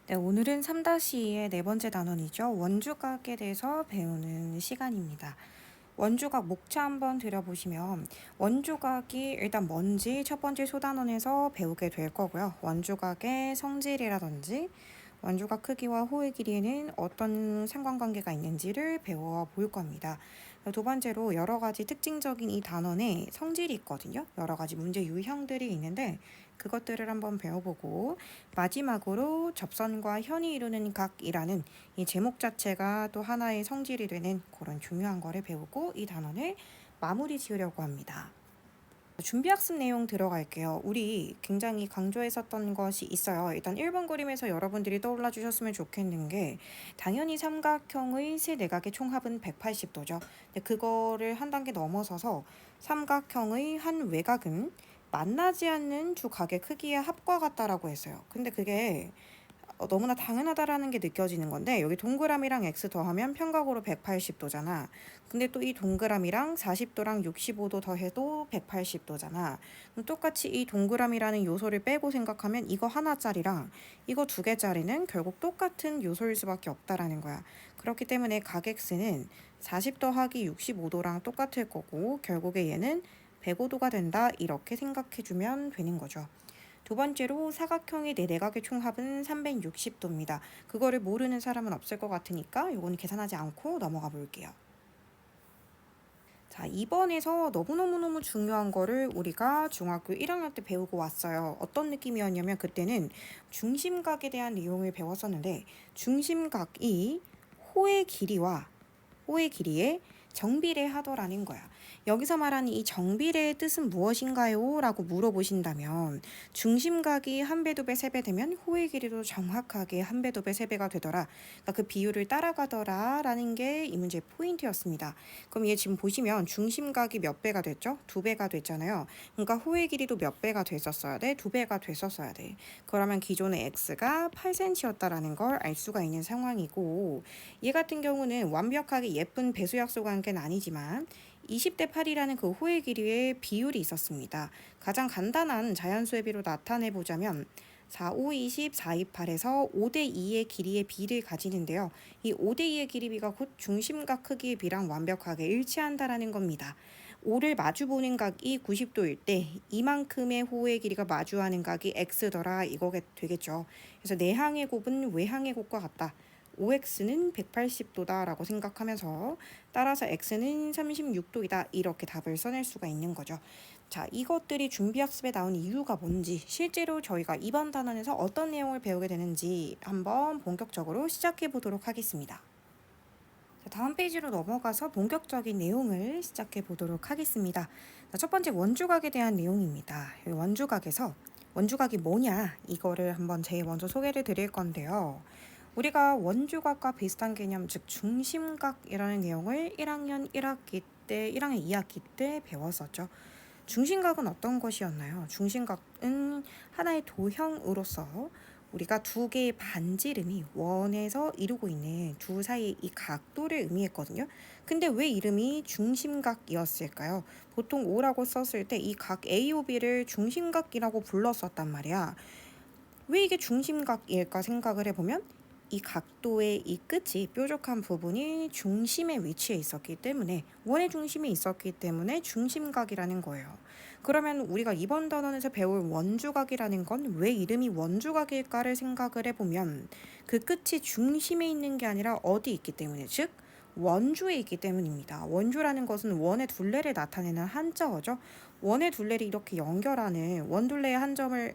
네, 오늘은 3-2의 네 번째 단원이죠. 원주각에 대해서 배우는 시간입니다. 원주각 목차 한번 들여보시면 원주각이 일단 뭔지 첫 번째 소단원에서 배우게 될 거고요. 원주각의 성질이라든지 원주각 크기와 호의 길이에는 어떤 상관관계가 있는지를 배워 볼 겁니다. 두 번째로 여러 가지 특징적인 이 단원에 성질이 있거든요. 여러 가지 문제 유형들이 있는데 그것들을 한번 배워보고 마지막으로 접선과 현이 이루는 각이라는 이 제목 자체가 또 하나의 성질이 되는 그런 중요한 거를 배우고 이 단원을 마무리 지으려고 합니다. 준비학습 내용 들어갈게요. 우리 굉장히 강조했었던 것이 있어요. 일단 1번 그림에서 여러분들이 떠올라 주셨으면 좋겠는 게 당연히 삼각형의 세 내각의 총합은 180도죠. 근데 그거를 한 단계 넘어서서 삼각형의 한 외곽은 만나지 않는 두 각의 크기의 합과 같다라고 했어요. 근데 그게 너무나 당연하다라는 게 느껴지는 건데 여기 동그라미랑 x 더하면 평각으로 180도잖아. 근데 또 이 동그라미랑 40도랑 65도 더해도 180도잖아. 그럼 똑같이 이 동그라미라는 요소를 빼고 생각하면 이거 하나짜리랑 이거 두 개짜리는 결국 똑같은 요소일 수밖에 없다라는 거야. 그렇기 때문에 각 x는 40 더하기 65도랑 똑같을 거고 결국에 얘는 105도가 된다 이렇게 생각해주면 되는 거죠. 두 번째로 사각형의 네 내각의 총합은 360도입니다. 그거를 모르는 사람은 없을 것 같으니까 이거는 계산하지 않고 넘어가 볼게요. 자, 2번에서 너무너무너무 중요한 거를 우리가 중학교 1학년 때 배우고 왔어요. 어떤 느낌이었냐면 그때는 중심각에 대한 내용을 배웠었는데 중심각이 호의 길이에 정비례하더라는 거야. 여기서 말하는 이 정비례의 뜻은 무엇인가요? 라고 물어보신다면 중심각이 한 배, 두 배, 세 배 되면 호의 길이도 정확하게 한 배, 두 배, 세 배가 되더라. 그러니까 그 비율을 따라가더라 라는 게 이 문제의 포인트였습니다. 그럼 얘 지금 보시면 중심각이 몇 배가 됐죠? 두 배가 됐잖아요. 그러니까 호의 길이도 몇 배가 됐었어야 돼? 두 배가 됐었어야 돼. 그러면 기존의 x가 8cm였다라는 걸 알 수가 있는 상황이고 얘 같은 경우는 완벽하게 예쁜 배수약수 관계는 아니지만 20대 8이라는 그 호의 길이의 비율이 있었습니다. 가장 간단한 자연수의 비로 나타내보자면 4, 5, 20, 4, 2, 8에서 5대 2의 길이의 비를 가지는데요. 이 5대 2의 길이비가 곧 중심각 크기의 비랑 완벽하게 일치한다라는 겁니다. 5를 마주보는 각이 90도일 때 이만큼의 호의 길이가 마주하는 각이 x더라 이거게 되겠죠. 그래서 내항의 곱은 외항의 곱과 같다. OX는 180도다 라고 생각하면서 따라서 X는 36도이다 이렇게 답을 써낼 수가 있는 거죠. 자, 이것들이 준비학습에 나온 이유가 뭔지 실제로 저희가 이번 단원에서 어떤 내용을 배우게 되는지 한번 본격적으로 시작해 보도록 하겠습니다. 자, 다음 페이지로 넘어가서 본격적인 내용을 시작해 보도록 하겠습니다. 자, 첫 번째 원주각에 대한 내용입니다. 원주각에서 원주각이 뭐냐 이거를 한번 제일 먼저 소개를 드릴 건데요. 우리가 원주각과 비슷한 개념, 즉 중심각이라는 내용을 1학년 2학기 때 배웠었죠. 중심각은 어떤 것이었나요? 중심각은 하나의 도형으로서 우리가 두 개의 반지름이 원에서 이루고 있는 두 사이의 이 각도를 의미했거든요. 근데 왜 이름이 중심각이었을까요? 보통 O라고 썼을 때 이 각 AOB를 중심각이라고 불렀었단 말이야. 왜 이게 중심각일까 생각을 해보면 이 각도의 이 끝이 뾰족한 부분이 중심에 위치해 있었기 때문에 원의 중심에 있었기 때문에 중심각이라는 거예요. 그러면 우리가 이번 단원에서 배울 원주각이라는 건 왜 이름이 원주각일까를 생각을 해보면 그 끝이 중심에 있는 게 아니라 어디 있기 때문에 즉 원주에 있기 때문입니다. 원주라는 것은 원의 둘레를 나타내는 한자어죠. 원의 둘레를 이렇게 연결하는 원둘레의 한 점을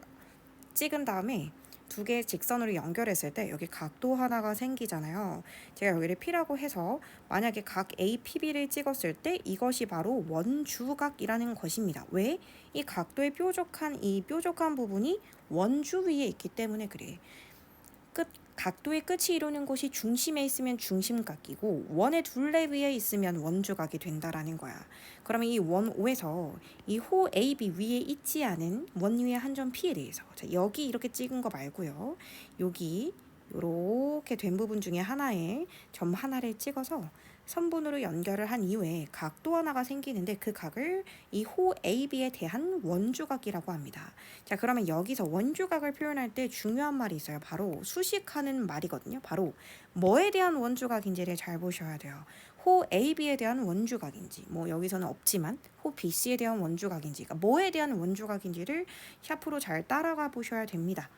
찍은 다음에 두 개의 직선으로 연결했을 때 여기 각도 하나가 생기잖아요. 제가 여기를 P라고 해서 만약에 각 APB를 찍었을 때 이것이 바로 원주각이라는 것입니다. 왜? 이 각도의 뾰족한 부분이 원주 위에 있기 때문에 그래. 각도의 끝이 이루는 곳이 중심에 있으면 중심각이고 원의 둘레 위에 있으면 원주각이 된다라는 거야. 그러면 이 원 O에서 이 호 AB 위에 있지 않은 원 위의 한 점 P에 대해서 자, 여기 이렇게 찍은 거 말고요. 여기 이렇게 된 부분 중에 하나에 점 하나를 찍어서 선분으로 연결을 한 이후에 각도 하나가 생기는데 그 각을 이 호 AB에 대한 원주각이라고 합니다. 자, 그러면 여기서 원주각을 표현할 때 중요한 말이 있어요. 바로 수식하는 말이거든요. 바로 뭐에 대한 원주각인지를 잘 보셔야 돼요. 호 AB에 대한 원주각인지, 뭐 여기서는 없지만 호 BC에 대한 원주각인지, 그러니까 뭐에 대한 원주각인지를 샤프로 잘 따라가 보셔야 됩니다.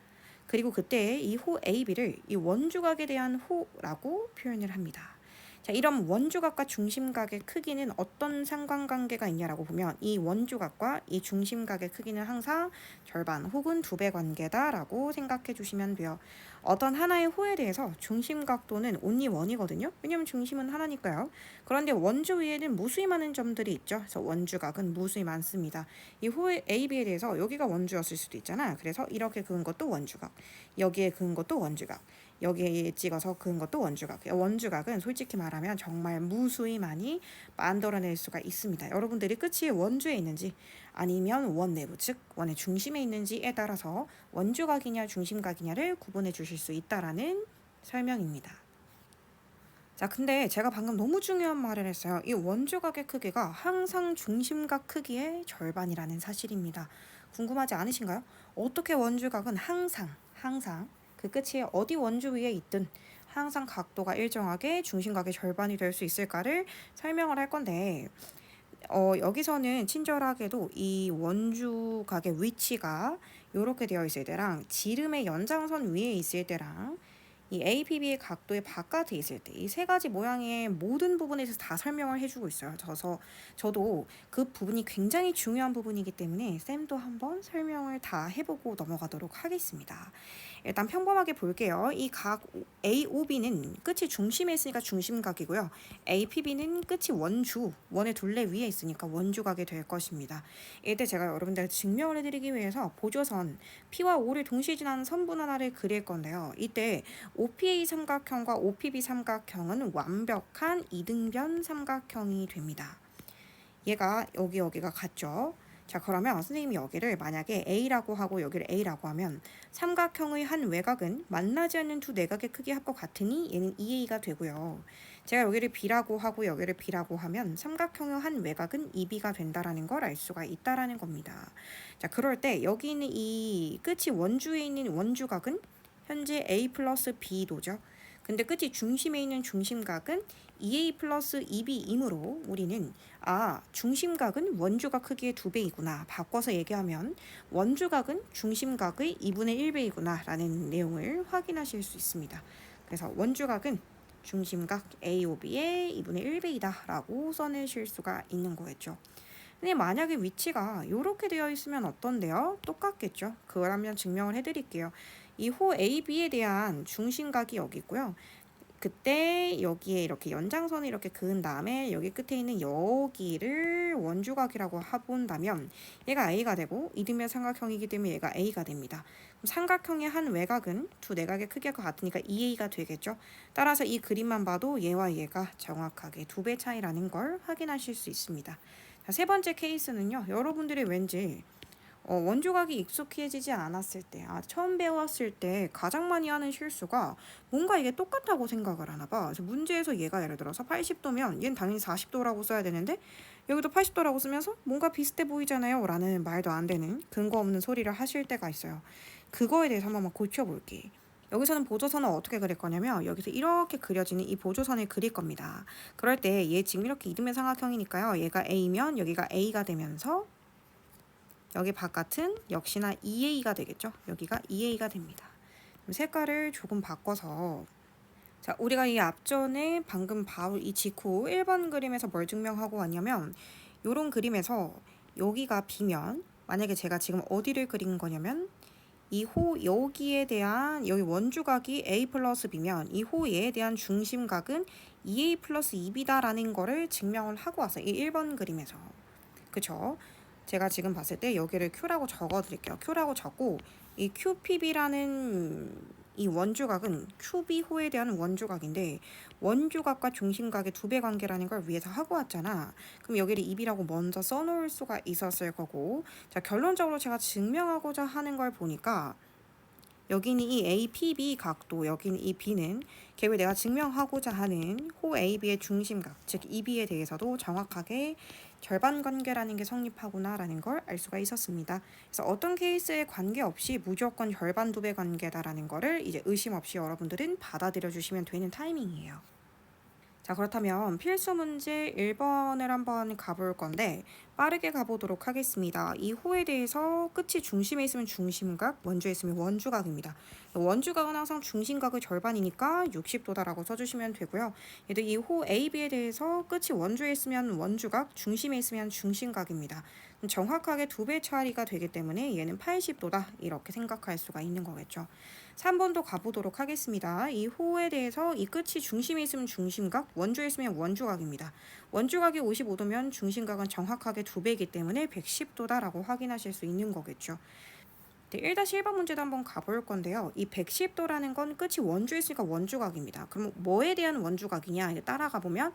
그리고 그때 이 호 AB를 이 원주각에 대한 호라고 표현을 합니다. 자, 이런 원주각과 중심각의 크기는 어떤 상관관계가 있냐라고 보면 이 원주각과 이 중심각의 크기는 항상 절반 혹은 2배 관계다라고 생각해 주시면 돼요. 어떤 하나의 호에 대해서 중심각도는 only 1이거든요. 왜냐면 중심은 하나니까요. 그런데 원주 위에는 무수히 많은 점들이 있죠. 그래서 원주각은 무수히 많습니다. 이 호의 AB에 대해서 여기가 원주였을 수도 있잖아. 그래서 이렇게 그은 것도 원주각, 여기에 그은 것도 원주각, 여기에 찍어서 그은 것도 원주각. 원주각은 솔직히 말하면 정말 무수히 많이 만들어낼 수가 있습니다. 여러분들이 끝이 원주에 있는지 아니면 원 내부, 즉 원의 중심에 있는지에 따라서 원주각이냐 중심각이냐를 구분해 주실 수 있다라는 설명입니다. 자, 근데 제가 방금 너무 중요한 말을 했어요. 이 원주각의 크기가 항상 중심각 크기의 절반이라는 사실입니다. 궁금하지 않으신가요? 어떻게 원주각은 항상 그 끝이 어디 원주 위에 있든 항상 각도가 일정하게 중심각의 절반이 될 수 있을까를 설명을 할 건데, 여기서는 친절하게도 이 원주각의 위치가 이렇게 되어 있을 때랑 지름의 연장선 위에 있을 때랑 이 APB의 각도의 바깥에 있을 때 이 세 가지 모양의 모든 부분에서 다 설명을 해주고 있어요. 저도 그 부분이 굉장히 중요한 부분이기 때문에 쌤도 한번 설명을 다 해보고 넘어가도록 하겠습니다. 일단 평범하게 볼게요. 이 각 AOB는 끝이 중심에 있으니까 중심각이고요. APB는 끝이 원의 둘레 위에 있으니까 원주각이 될 것입니다. 이때 제가 여러분들한테 증명을 해드리기 위해서 보조선 P와 O를 동시에 지나는 선분 하나를 그릴 건데요. 이때 OPA 삼각형과 OPB 삼각형은 완벽한 이등변 삼각형이 됩니다. 얘가 여기가 같죠. 자, 그러면 선생님이 여기를 만약에 A라고 하고 여기를 A라고 하면 삼각형의 한 외곽은 만나지 않는 두 내각의 크기 합과 같으니 얘는 2A가 되고요. 제가 여기를 B라고 하고 여기를 B라고 하면 삼각형의 한 외곽은 2B가 된다라는 걸 알 수가 있다라는 겁니다. 자, 그럴 때 여기 있는 이 끝이 원주에 있는 원주각은 현재 A 플러스 B도죠. 근데 끝이 중심에 있는 중심각은 2A 플러스 2B이므로 우리는 중심각은 원주각 크기의 2배이구나. 바꿔서 얘기하면 원주각은 중심각의 2분의 1배이구나 라는 내용을 확인하실 수 있습니다. 그래서 원주각은 중심각 AOB의 2분의 1배이다 라고 써내실 수가 있는 거겠죠. 근데 만약에 위치가 이렇게 되어 있으면 어떤데요? 똑같겠죠. 그러면 증명을 해드릴게요. 이 호 AB에 대한 중심각이 여기 있고요. 그때 여기에 이렇게 연장선을 이렇게 그은 다음에 여기 끝에 있는 여기를 원주각이라고 해본다면 얘가 A가 되고 이등변 삼각형이기 때문에 얘가 A가 됩니다. 그럼 삼각형의 한 외곽은 두 내각의 크기가 같으니까 2A가 되겠죠. 따라서 이 그림만 봐도 얘와 얘가 정확하게 2배 차이라는 걸 확인하실 수 있습니다. 자, 세 번째 케이스는요. 여러분들이 왠지 원주각이 익숙해지지 않았을 때, 처음 배웠을 때 가장 많이 하는 실수가 뭔가 이게 똑같다고 생각을 하나 봐. 그래서 문제에서 얘가 예를 들어서 80도면 얘는 당연히 40도라고 써야 되는데 여기도 80도라고 쓰면서 뭔가 비슷해 보이잖아요 라는 말도 안 되는 근거 없는 소리를 하실 때가 있어요. 그거에 대해서 한번 고쳐볼게. 여기서는 보조선을 어떻게 그릴 거냐면 여기서 이렇게 그려지는 이 보조선을 그릴 겁니다. 그럴 때 얘 지금 이렇게 이등변 삼각형이니까요. 얘가 A면 여기가 A가 되면서 여기 바깥은 역시나 2A가 되겠죠. 여기가 2A가 됩니다. 색깔을 조금 바꿔서 자, 우리가 이 앞전에 방금 바로 이 직후 1번 그림에서 뭘 증명하고 왔냐면 요런 그림에서 여기가 B면 만약에 제가 지금 어디를 그린 거냐면 이 호 여기에 대한 여기 원주각이 A 플러스 B면 이 호에 대한 중심각은 2A 플러스 2B다라는 거를 증명을 하고 왔어요. 이 1번 그림에서. 그쵸? 제가 지금 봤을 때 여기를 Q라고 적어 드릴게요. Q라고 적고 이 QPB라는 이 원주각은 QB호에 대한 원주각인데 원주각과 중심각의 2배 관계라는 걸 위에서 하고 왔잖아. 그럼 여기를 2B라고 먼저 써놓을 수가 있었을 거고 자, 결론적으로 제가 증명하고자 하는 걸 보니까 여기는 이 APB 각도, 여기는 이 B는 갭을 내가 증명하고자 하는 호 AB의 중심각, 즉 EB에 대해서도 정확하게 절반 관계라는 게 성립하구나라는 걸 알 수가 있었습니다. 그래서 어떤 케이스에 관계없이 무조건 절반 두 배 관계다라는 거를 이제 의심 없이 여러분들은 받아들여 주시면 되는 타이밍이에요. 자, 그렇다면 필수 문제 1번을 한번 가볼 건데 빠르게 가보도록 하겠습니다. 이 호에 대해서 끝이 중심에 있으면 중심각, 원주에 있으면 원주각입니다. 원주각은 항상 중심각의 절반이니까 60도다라고 써주시면 되고요. 얘도 이 호 AB에 대해서 끝이 원주에 있으면 원주각, 중심에 있으면 중심각입니다. 정확하게 두 배 차이가 되기 때문에 얘는 80도다 이렇게 생각할 수가 있는 거겠죠. 3번도 가보도록 하겠습니다. 이 호에 대해서 이 끝이 중심에 있으면 중심각, 원주에 있으면 원주각입니다. 원주각이 55도면 중심각은 정확하게 두 배이기 때문에 110도다라고 확인하실 수 있는 거겠죠. 네, 1-1번 문제도 한번 가볼 건데요. 이 110도라는 건 끝이 원주에 있으니까 원주각입니다. 그럼 뭐에 대한 원주각이냐? 이거 따라가 보면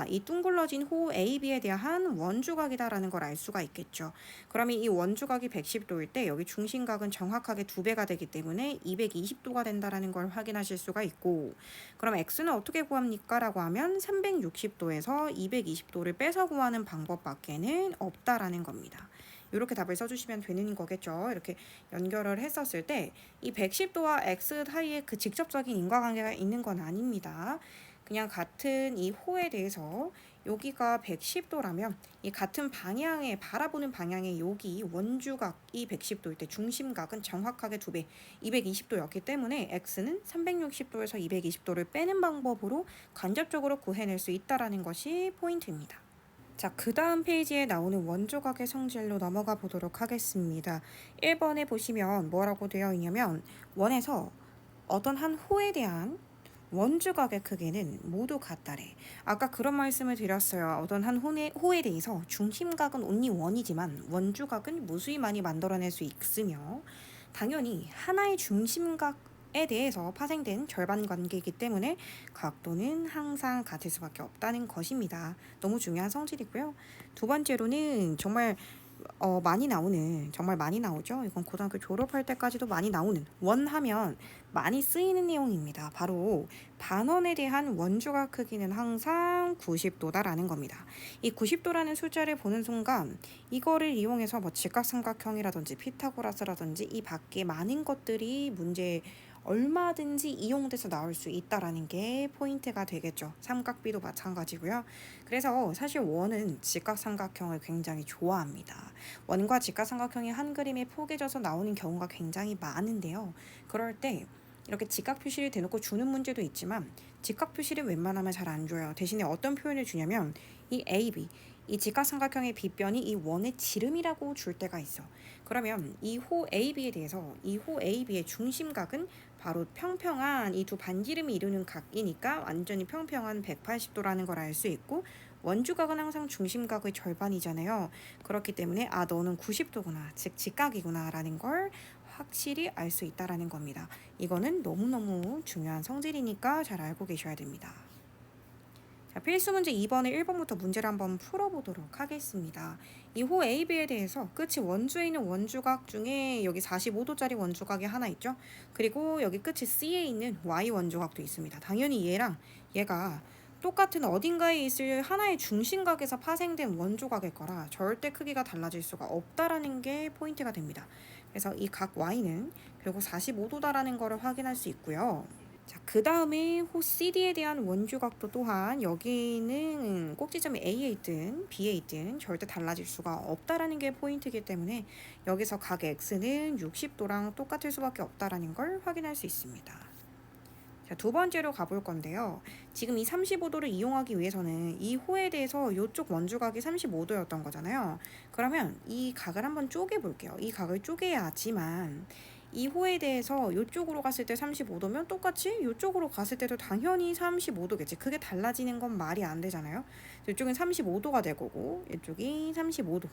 이 둥글러진 호 AB에 대한 원주각이다라는 걸 알 수가 있겠죠. 그러면 이 원주각이 110도일 때 여기 중심각은 정확하게 두 배가 되기 때문에 220도가 된다라는 걸 확인하실 수가 있고, 그럼 X는 어떻게 구합니까? 라고 하면 360도에서 220도를 빼서 구하는 방법밖에는 없다라는 겁니다. 이렇게 답을 써주시면 되는 거겠죠. 이렇게 연결을 했었을 때 이 110도와 x 사이에 그 직접적인 인과관계가 있는 건 아닙니다. 그냥 같은 이 호에 대해서 여기가 110도라면 이 같은 방향에 바라보는 방향의 여기 원주각이 110도일 때 중심각은 정확하게 두 배 220도였기 때문에 x는 360도에서 220도를 빼는 방법으로 간접적으로 구해낼 수 있다라는 것이 포인트입니다. 자, 그 다음 페이지에 나오는 원조각의 성질로 넘어가 보도록 하겠습니다. 1번에 보시면 뭐라고 되어 있냐면 원에서 어떤 한 호에 대한 원주각의 크기는 모두 같다래. 아까 그런 말씀을 드렸어요. 어떤 한 호에 대해서 중심각은 only 원이지만 원주각은 무수히 많이 만들어낼 수 있으며 당연히 하나의 중심각에 대해서 파생된 절반 관계이기 때문에 각도는 항상 같을 수밖에 없다는 것입니다. 너무 중요한 성질이고요. 두 번째로는 정말 정말 많이 나오죠. 이건 고등학교 졸업할 때까지도 많이 나오는, 원하면 많이 쓰이는 내용입니다. 바로 반원에 대한 원주각 크기는 항상 90도다라는 겁니다. 이 90도라는 숫자를 보는 순간 이거를 이용해서 뭐 직각삼각형이라든지 피타고라스라든지 이 밖에 많은 것들이 문제에 얼마든지 이용돼서 나올 수 있다라는 게 포인트가 되겠죠. 삼각비도 마찬가지고요. 그래서 사실 원은 직각삼각형을 굉장히 좋아합니다. 원과 직각삼각형이 한 그림에 포개져서 나오는 경우가 굉장히 많은데요. 그럴 때 이렇게 직각 표시를 대놓고 주는 문제도 있지만 직각 표시를 웬만하면 잘 안 줘요. 대신에 어떤 표현을 주냐면 이 AB, 이 직각삼각형의 빗변이 이 원의 지름이라고 줄 때가 있어. 그러면 이 호 AB에 대해서 이 호 AB의 중심각은 바로 평평한 이 두 반지름이 이루는 각이니까 완전히 평평한 180도라는 걸 알 수 있고, 원주각은 항상 중심각의 절반이잖아요. 그렇기 때문에 너는 90도구나, 즉 직각이구나 라는 걸 확실히 알 수 있다라는 겁니다. 이거는 너무너무 중요한 성질이니까 잘 알고 계셔야 됩니다. 자, 필수 문제 2번에 1번부터 문제를 한번 풀어보도록 하겠습니다. 이 호 AB에 대해서 끝이 원주에 있는 원주각 중에 여기 45도짜리 원주각이 하나 있죠. 그리고 여기 끝이 C에 있는 Y 원주각도 있습니다. 당연히 얘랑 얘가 똑같은 어딘가에 있을 하나의 중심각에서 파생된 원조각일 거라 절대 크기가 달라질 수가 없다라는 게 포인트가 됩니다. 그래서 이 각 Y는 결국 45도다라는 거를 확인할 수 있고요. 자, 그 다음에 호 CD에 대한 원주각도 또한 여기는 꼭지점이 A에 있든 B에 있든 절대 달라질 수가 없다라는 게 포인트이기 때문에 여기서 각 X는 60도랑 똑같을 수밖에 없다라는 걸 확인할 수 있습니다. 자, 두 번째로 가볼 건데요. 지금 이 35도를 이용하기 위해서는 이 호에 대해서 이쪽 원주각이 35도였던 거잖아요. 그러면 이 각을 한번 쪼개 볼게요. 이 각을 쪼개야지만 이 호에 대해서 이쪽으로 갔을 때 35도면 똑같이 이쪽으로 갔을 때도 당연히 35도겠지. 그게 달라지는 건 말이 안 되잖아요. 이쪽은 35도가 될 거고 이쪽이 35도.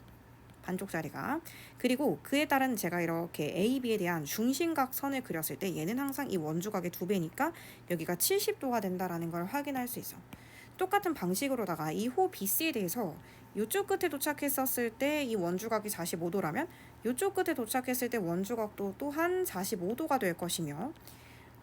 반쪽짜리가. 그리고 그에 따른 제가 이렇게 AB에 대한 중심각 선을 그렸을 때 얘는 항상 이 원주각의 두 배니까 여기가 70도가 된다라는 걸 확인할 수 있어. 똑같은 방식으로다가 이 호 BC에 대해서 이쪽 끝에 도착했었을 때 이 원주각이 45도라면 이쪽 끝에 도착했을 때 원주각도 또한 45도가 될 것이며,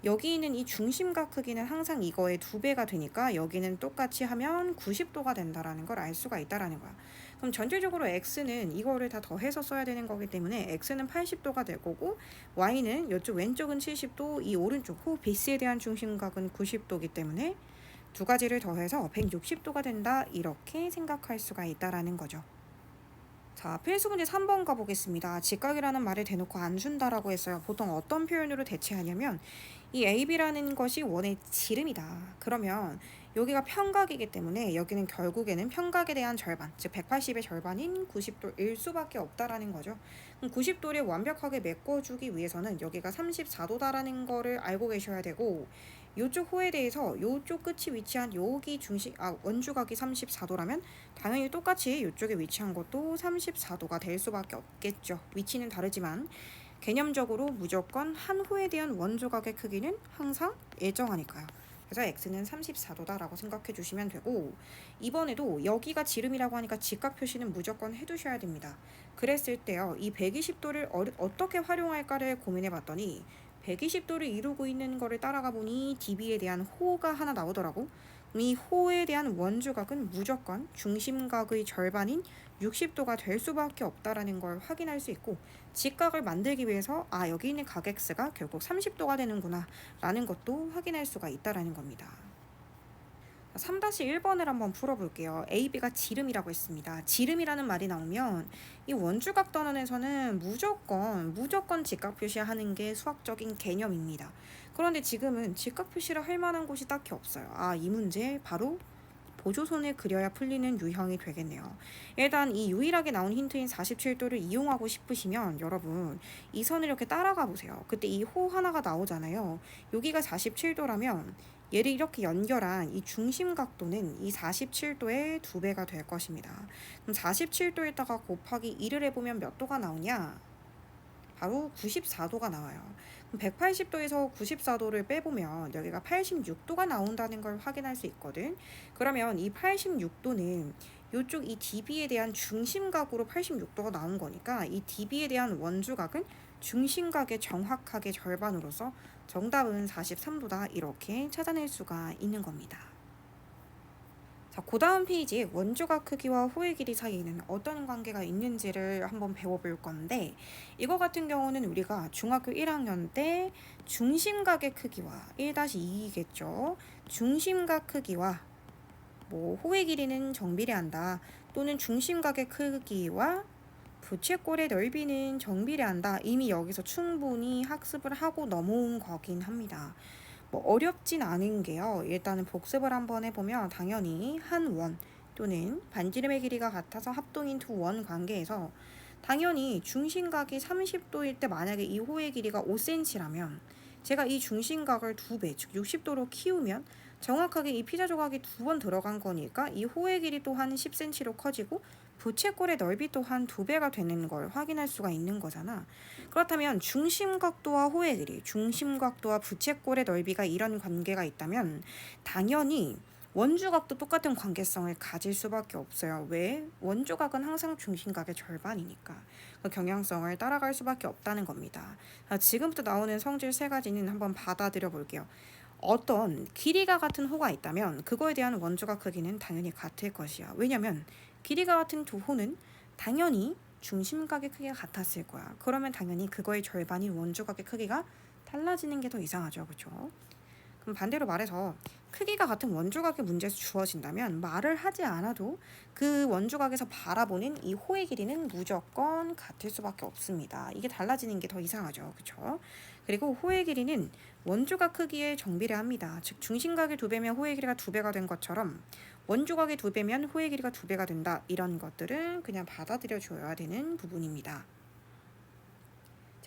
여기 있는 이 중심각 크기는 항상 이거의 2배가 되니까 여기는 똑같이 하면 90도가 된다라는 걸 알 수가 있다라는 거야. 그럼 전체적으로 x는 이거를 다 더해서 써야 되는 거기 때문에 x는 80도가 될 거고, y는 이쪽 왼쪽은 70도, 이 오른쪽 호 베이스에 대한 중심각은 90도이기 때문에 두 가지를 더해서 160도가 된다, 이렇게 생각할 수가 있다라는 거죠. 자, 필수 문제 3번 가보겠습니다. 직각이라는 말을 대놓고 안 준다라고 했어요. 보통 어떤 표현으로 대체하냐면 이 AB라는 것이 원의 지름이다. 그러면 여기가 평각이기 때문에 여기는 결국에는 평각에 대한 절반, 즉 180의 절반인 90도일 수밖에 없다라는 거죠. 그럼 90도를 완벽하게 메꿔주기 위해서는 여기가 34도다라는 거를 알고 계셔야 되고, 요쪽 호에 대해서 요쪽 끝이 위치한 여기 원주각이 34도라면 당연히 똑같이 이쪽에 위치한 것도 34도가 될 수밖에 없겠죠. 위치는 다르지만 개념적으로 무조건 한 호에 대한 원주각의 크기는 항상 일정하니까요. 그래서 x는 34도다라고 생각해 주시면 되고, 이번에도 여기가 지름이라고 하니까 직각 표시는 무조건 해두셔야 됩니다. 그랬을 때요, 이 120도를 어떻게 활용할까를 고민해 봤더니 120도를 이루고 있는 거를 따라가 보니 db에 대한 호가 하나 나오더라고. 이 호에 대한 원주각은 무조건 중심각의 절반인 60도가 될 수밖에 없다라는 걸 확인할 수 있고, 직각을 만들기 위해서 여기 있는 각 x가 결국 30도가 되는구나 라는 것도 확인할 수가 있다라는 겁니다. 3-1번을 한번 풀어볼게요. AB가 지름이라고 했습니다. 지름이라는 말이 나오면 이 원주각 단원에서는 무조건 직각 표시하는 게 수학적인 개념입니다. 그런데 지금은 직각 표시를 할 만한 곳이 딱히 없어요. 이 문제 바로 보조선을 그려야 풀리는 유형이 되겠네요. 일단 이 유일하게 나온 힌트인 47도를 이용하고 싶으시면 여러분 이 선을 이렇게 따라가 보세요. 그때 이 호 하나가 나오잖아요. 여기가 47도라면 얘를 이렇게 연결한 이 중심 각도는 이 47도의 2배가 될 것입니다. 그럼 47도에다가 곱하기 2를 해보면 몇 도가 나오냐? 바로 94도가 나와요. 180도에서 94도를 빼보면 여기가 86도가 나온다는 걸 확인할 수 있거든. 그러면 이 86도는 이쪽 이 db에 대한 중심각으로 86도가 나온 거니까 이 db에 대한 원주각은 중심각의 정확하게 절반으로서 정답은 43도다, 이렇게 찾아낼 수가 있는 겁니다. 자, 그 다음 페이지에 원주각 크기와 호의 길이 사이에는 어떤 관계가 있는지를 한번 배워볼 건데, 이거 같은 경우는 우리가 중학교 1학년 때 중심각의 크기와 1-2겠죠. 중심각 크기와 호의 길이는 정비례한다, 또는 중심각의 크기와 부채꼴의 넓이는 정비례한다, 이미 여기서 충분히 학습을 하고 넘어온 거긴 합니다. 어렵진 않은 게요, 일단은 복습을 한번 해보면 당연히 한 원 또는 반지름의 길이가 같아서 합동인 두 원 관계에서 당연히 중심각이 30도일 때 만약에 이 호의 길이가 5cm라면 제가 이 중심각을 2배, 즉 60도로 키우면 정확하게 이 피자 조각이 2번 들어간 거니까 이 호의 길이 또한 10cm로 커지고 부채꼴의 넓이 또한 2배가 되는 걸 확인할 수가 있는 거잖아. 그렇다면 중심각도와 호의 길이, 중심각도와 부채꼴의 넓이가 이런 관계가 있다면 당연히 원주각도 똑같은 관계성을 가질 수밖에 없어요. 왜? 원주각은 항상 중심각의 절반이니까. 그 경향성을 따라갈 수밖에 없다는 겁니다. 지금부터 나오는 성질 3가지는 한번 받아들여 볼게요. 어떤 길이가 같은 호가 있다면 그거에 대한 원주각 크기는 당연히 같을 것이야. 왜냐면 길이가 같은 두 호는 당연히 중심각의 크기가 같았을 거야. 그러면 당연히 그거의 절반인 원주각의 크기가 달라지는 게 더 이상하죠. 그렇죠? 그럼 반대로 말해서 크기가 같은 원주각의 문제에서 주어진다면 말을 하지 않아도 그 원주각에서 바라보는 이 호의 길이는 무조건 같을 수밖에 없습니다. 이게 달라지는 게 더 이상하죠. 그렇죠? 그리고 호의 길이는 원주각 크기에 정비례합니다. 즉 중심각의 2배면 호의 길이가 2배가 된 것처럼 원주각의 2배면 호의 길이가 2배가 된다. 이런 것들은 그냥 받아들여 줘야 되는 부분입니다.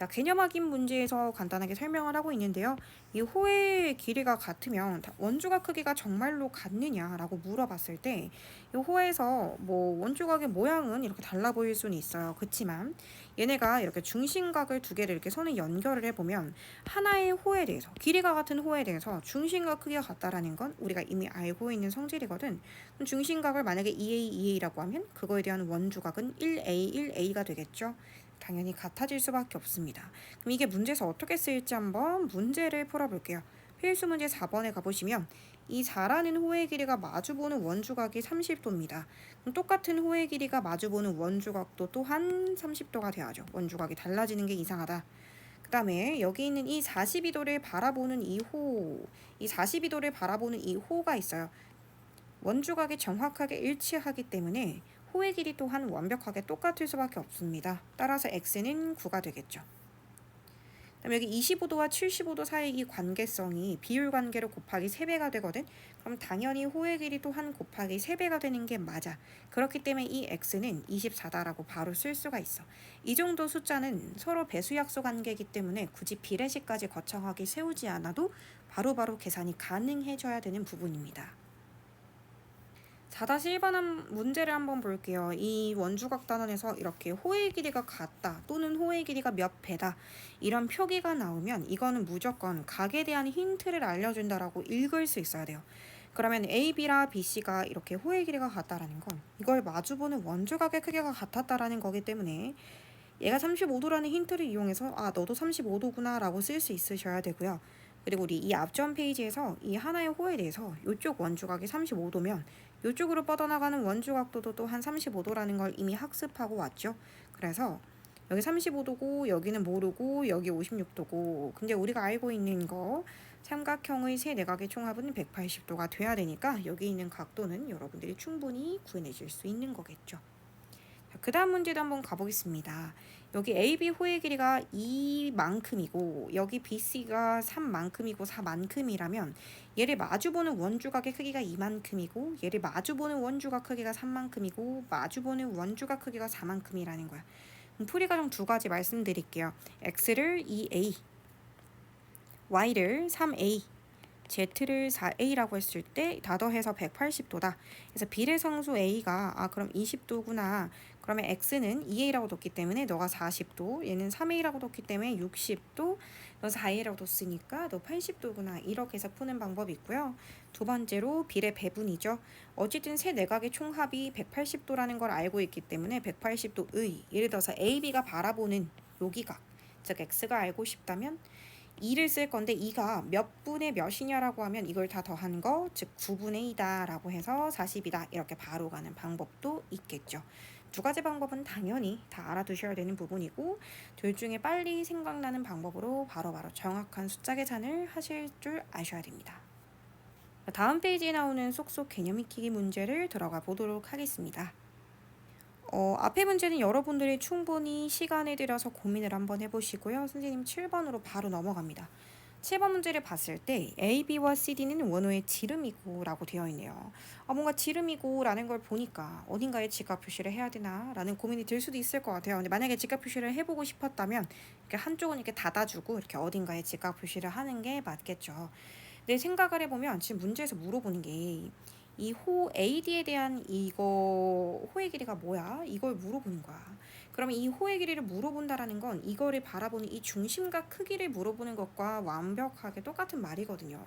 자, 개념 확인 문제에서 간단하게 설명을 하고 있는데요. 이 호의 길이가 같으면 원주각 크기가 정말로 같느냐라고 물어봤을 때 이 호에서 뭐 원주각의 모양은 이렇게 달라 보일 수는 있어요. 그렇지만 얘네가 이렇게 중심각을 두 개를 이렇게 선을 연결을 해보면 하나의 호에 대해서 길이가 같은 호에 대해서 중심각 크기가 같다라는 건 우리가 이미 알고 있는 성질이거든. 그럼 중심각을 만약에 2A, 2A라고 하면 그거에 대한 원주각은 1A, 1A가 되겠죠. 당연히 같아질 수밖에 없습니다. 그럼 이게 문제에서 어떻게 쓰일지 한번 문제를 풀어볼게요. 필수 문제 4번에 가보시면 이 4라는 호의 길이가 마주보는 원주각이 30도입니다. 그럼 똑같은 호의 길이가 마주보는 원주각도 또한 30도가 돼야죠. 원주각이 달라지는 게 이상하다. 그 다음에 여기 있는 이 42도를 바라보는 이 호, 이 42도를 바라보는 이 호가 있어요. 원주각이 정확하게 일치하기 때문에 호의 길이 또한 완벽하게 똑같을 수밖에 없습니다. 따라서 x는 9가 되겠죠. 그다음 여기 25도와 75도 사이 이 관계성이 비율 관계로 곱하기 3배가 되거든. 그럼 당연히 호의 길이 또한 곱하기 3배가 되는 게 맞아. 그렇기 때문에 이 x는 24다라고 바로 쓸 수가 있어. 이 정도 숫자는 서로 배수약수 관계이기 때문에 굳이 비례식까지 거창하게 세우지 않아도 바로바로 계산이 가능해져야 되는 부분입니다. 4-1번 문제를 한번 볼게요. 이 원주각 단원에서 이렇게 호의 길이가 같다 또는 호의 길이가 몇 배다 이런 표기가 나오면 이거는 무조건 각에 대한 힌트를 알려준다라고 읽을 수 있어야 돼요. 그러면 A, B라 B, C가 이렇게 호의 길이가 같다라는 건 이걸 마주보는 원주각의 크기가 같았다라는 거기 때문에 얘가 35도라는 힌트를 이용해서 아 너도 35도구나 라고 쓸 수 있으셔야 되고요. 그리고 우리 이 앞전 페이지에서 이 하나의 호에 대해서 이쪽 원주각이 35도면 이쪽으로 뻗어나가는 원주각도도 또한 35도라는 걸 이미 학습하고 왔죠. 그래서 여기 35도고 여기는 모르고 여기 56도고 근데 우리가 알고 있는 거 삼각형의 세 내각의 총합은 180도가 돼야 되니까 여기 있는 각도는 여러분들이 충분히 구해내실 수 있는 거겠죠. 그 다음 문제도 한번 가보겠습니다. 여기 AB 호의 길이가 2만큼이고 여기 BC가 3만큼이고 4만큼이라면 얘를 마주보는 원주각의 크기가 2만큼이고 얘를 마주보는 원주각 크기가 3만큼이고 마주보는 원주각 크기가 4만큼이라는 거야. 풀이 과정 두 가지 말씀드릴게요. X를 2A, Y를 3A, Z를 4A라고 했을 때 다 더해서 180도다. 그래서 비례상수 A가 그럼 20도구나. 그러면 X는 2A라고 뒀기 때문에 너가 40도, 얘는 3A라고 뒀기 때문에 60도, 너 4A라고 뒀으니까 너 80도구나. 이렇게 해서 푸는 방법이 있고요. 두 번째로 비례 배분이죠. 어쨌든 세 내각의 총합이 180도라는 걸 알고 있기 때문에 180도의 예를 들어서 AB가 바라보는 여기각, 즉 X가 알고 싶다면 2를 쓸 건데 2가 몇 분의 몇이냐라고 하면 이걸 다 더한 거, 즉 9분의 2다 라고 해서 40이다 이렇게 바로 가는 방법도 있겠죠. 두 가지 방법은 당연히 다 알아두셔야 되는 부분이고 둘 중에 빨리 생각나는 방법으로 바로바로 정확한 숫자 계산을 하실 줄 아셔야 됩니다. 다음 페이지에 나오는 쏙쏙 개념 익히기 문제를 들어가 보도록 하겠습니다. 앞에 문제는 여러분들이 충분히 시간을 들여서 고민을 한번 해보시고요. 선생님 7번으로 바로 넘어갑니다. 7번 문제를 봤을 때 A, B와 CD는 원호의 지름이고 라고 되어 있네요. 뭔가 지름이고 라는 걸 보니까 어딘가에 직각 표시를 해야 되나 라는 고민이 들 수도 있을 것 같아요. 근데 만약에 직각 표시를 해보고 싶었다면 이렇게 한쪽은 이렇게 닫아주고 이렇게 어딘가에 직각 표시를 하는 게 맞겠죠. 근데 생각을 해보면 지금 문제에서 물어보는 게 이 호 AD에 대한 이거 호의 길이가 뭐야? 이걸 물어보는 거야. 그러면 이 호의 길이를 물어본다라는 건 이거를 바라보는 이 중심각 크기를 물어보는 것과 완벽하게 똑같은 말이거든요.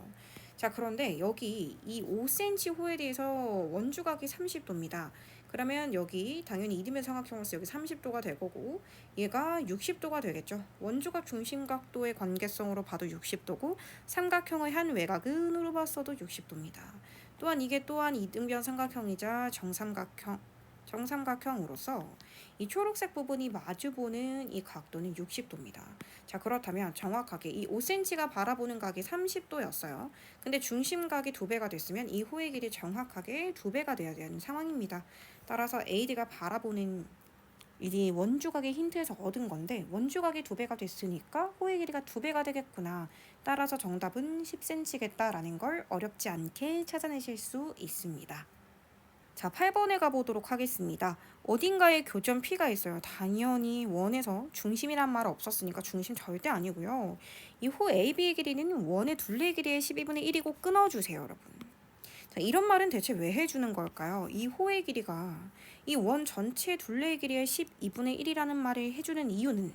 자, 그런데 여기 이 5cm 호에 대해서 원주각이 30도입니다. 그러면 여기 당연히 이등변 삼각형으로서 여기 30도가 될 거고 얘가 60도가 되겠죠. 원주각 중심각도의 관계성으로 봐도 60도고 삼각형의 한 외곽은으로 봤어도 60도입니다. 또한 이게 또한 이등변 삼각형이자 정삼각형으로서 이 초록색 부분이 마주보는 이 각도는 60도입니다. 자, 그렇다면 정확하게 이 5cm가 바라보는 각이 30도였어요. 근데 중심각이 2배가 됐으면 이 호의 길이 정확하게 2배가 돼야 되는 상황입니다. 따라서 AD가 바라보는 이 원주각의 힌트에서 얻은 건데 원주각이 2배가 됐으니까 호의 길이가 2배가 되겠구나. 따라서 정답은 10cm겠다라는 걸 어렵지 않게 찾아내실 수 있습니다. 자, 8번에 가보도록 하겠습니다. 어딘가에 교점 P가 있어요. 당연히 원에서 중심이란 말 없었으니까 중심 절대 아니고요. 이 호 AB의 길이는 원의 둘레의 길이의 12분의 1이고 끊어주세요, 여러분. 자, 이런 말은 대체 왜 해주는 걸까요? 이 호의 길이가 이 원 전체 둘레의 길이의 12분의 1이라는 말을 해주는 이유는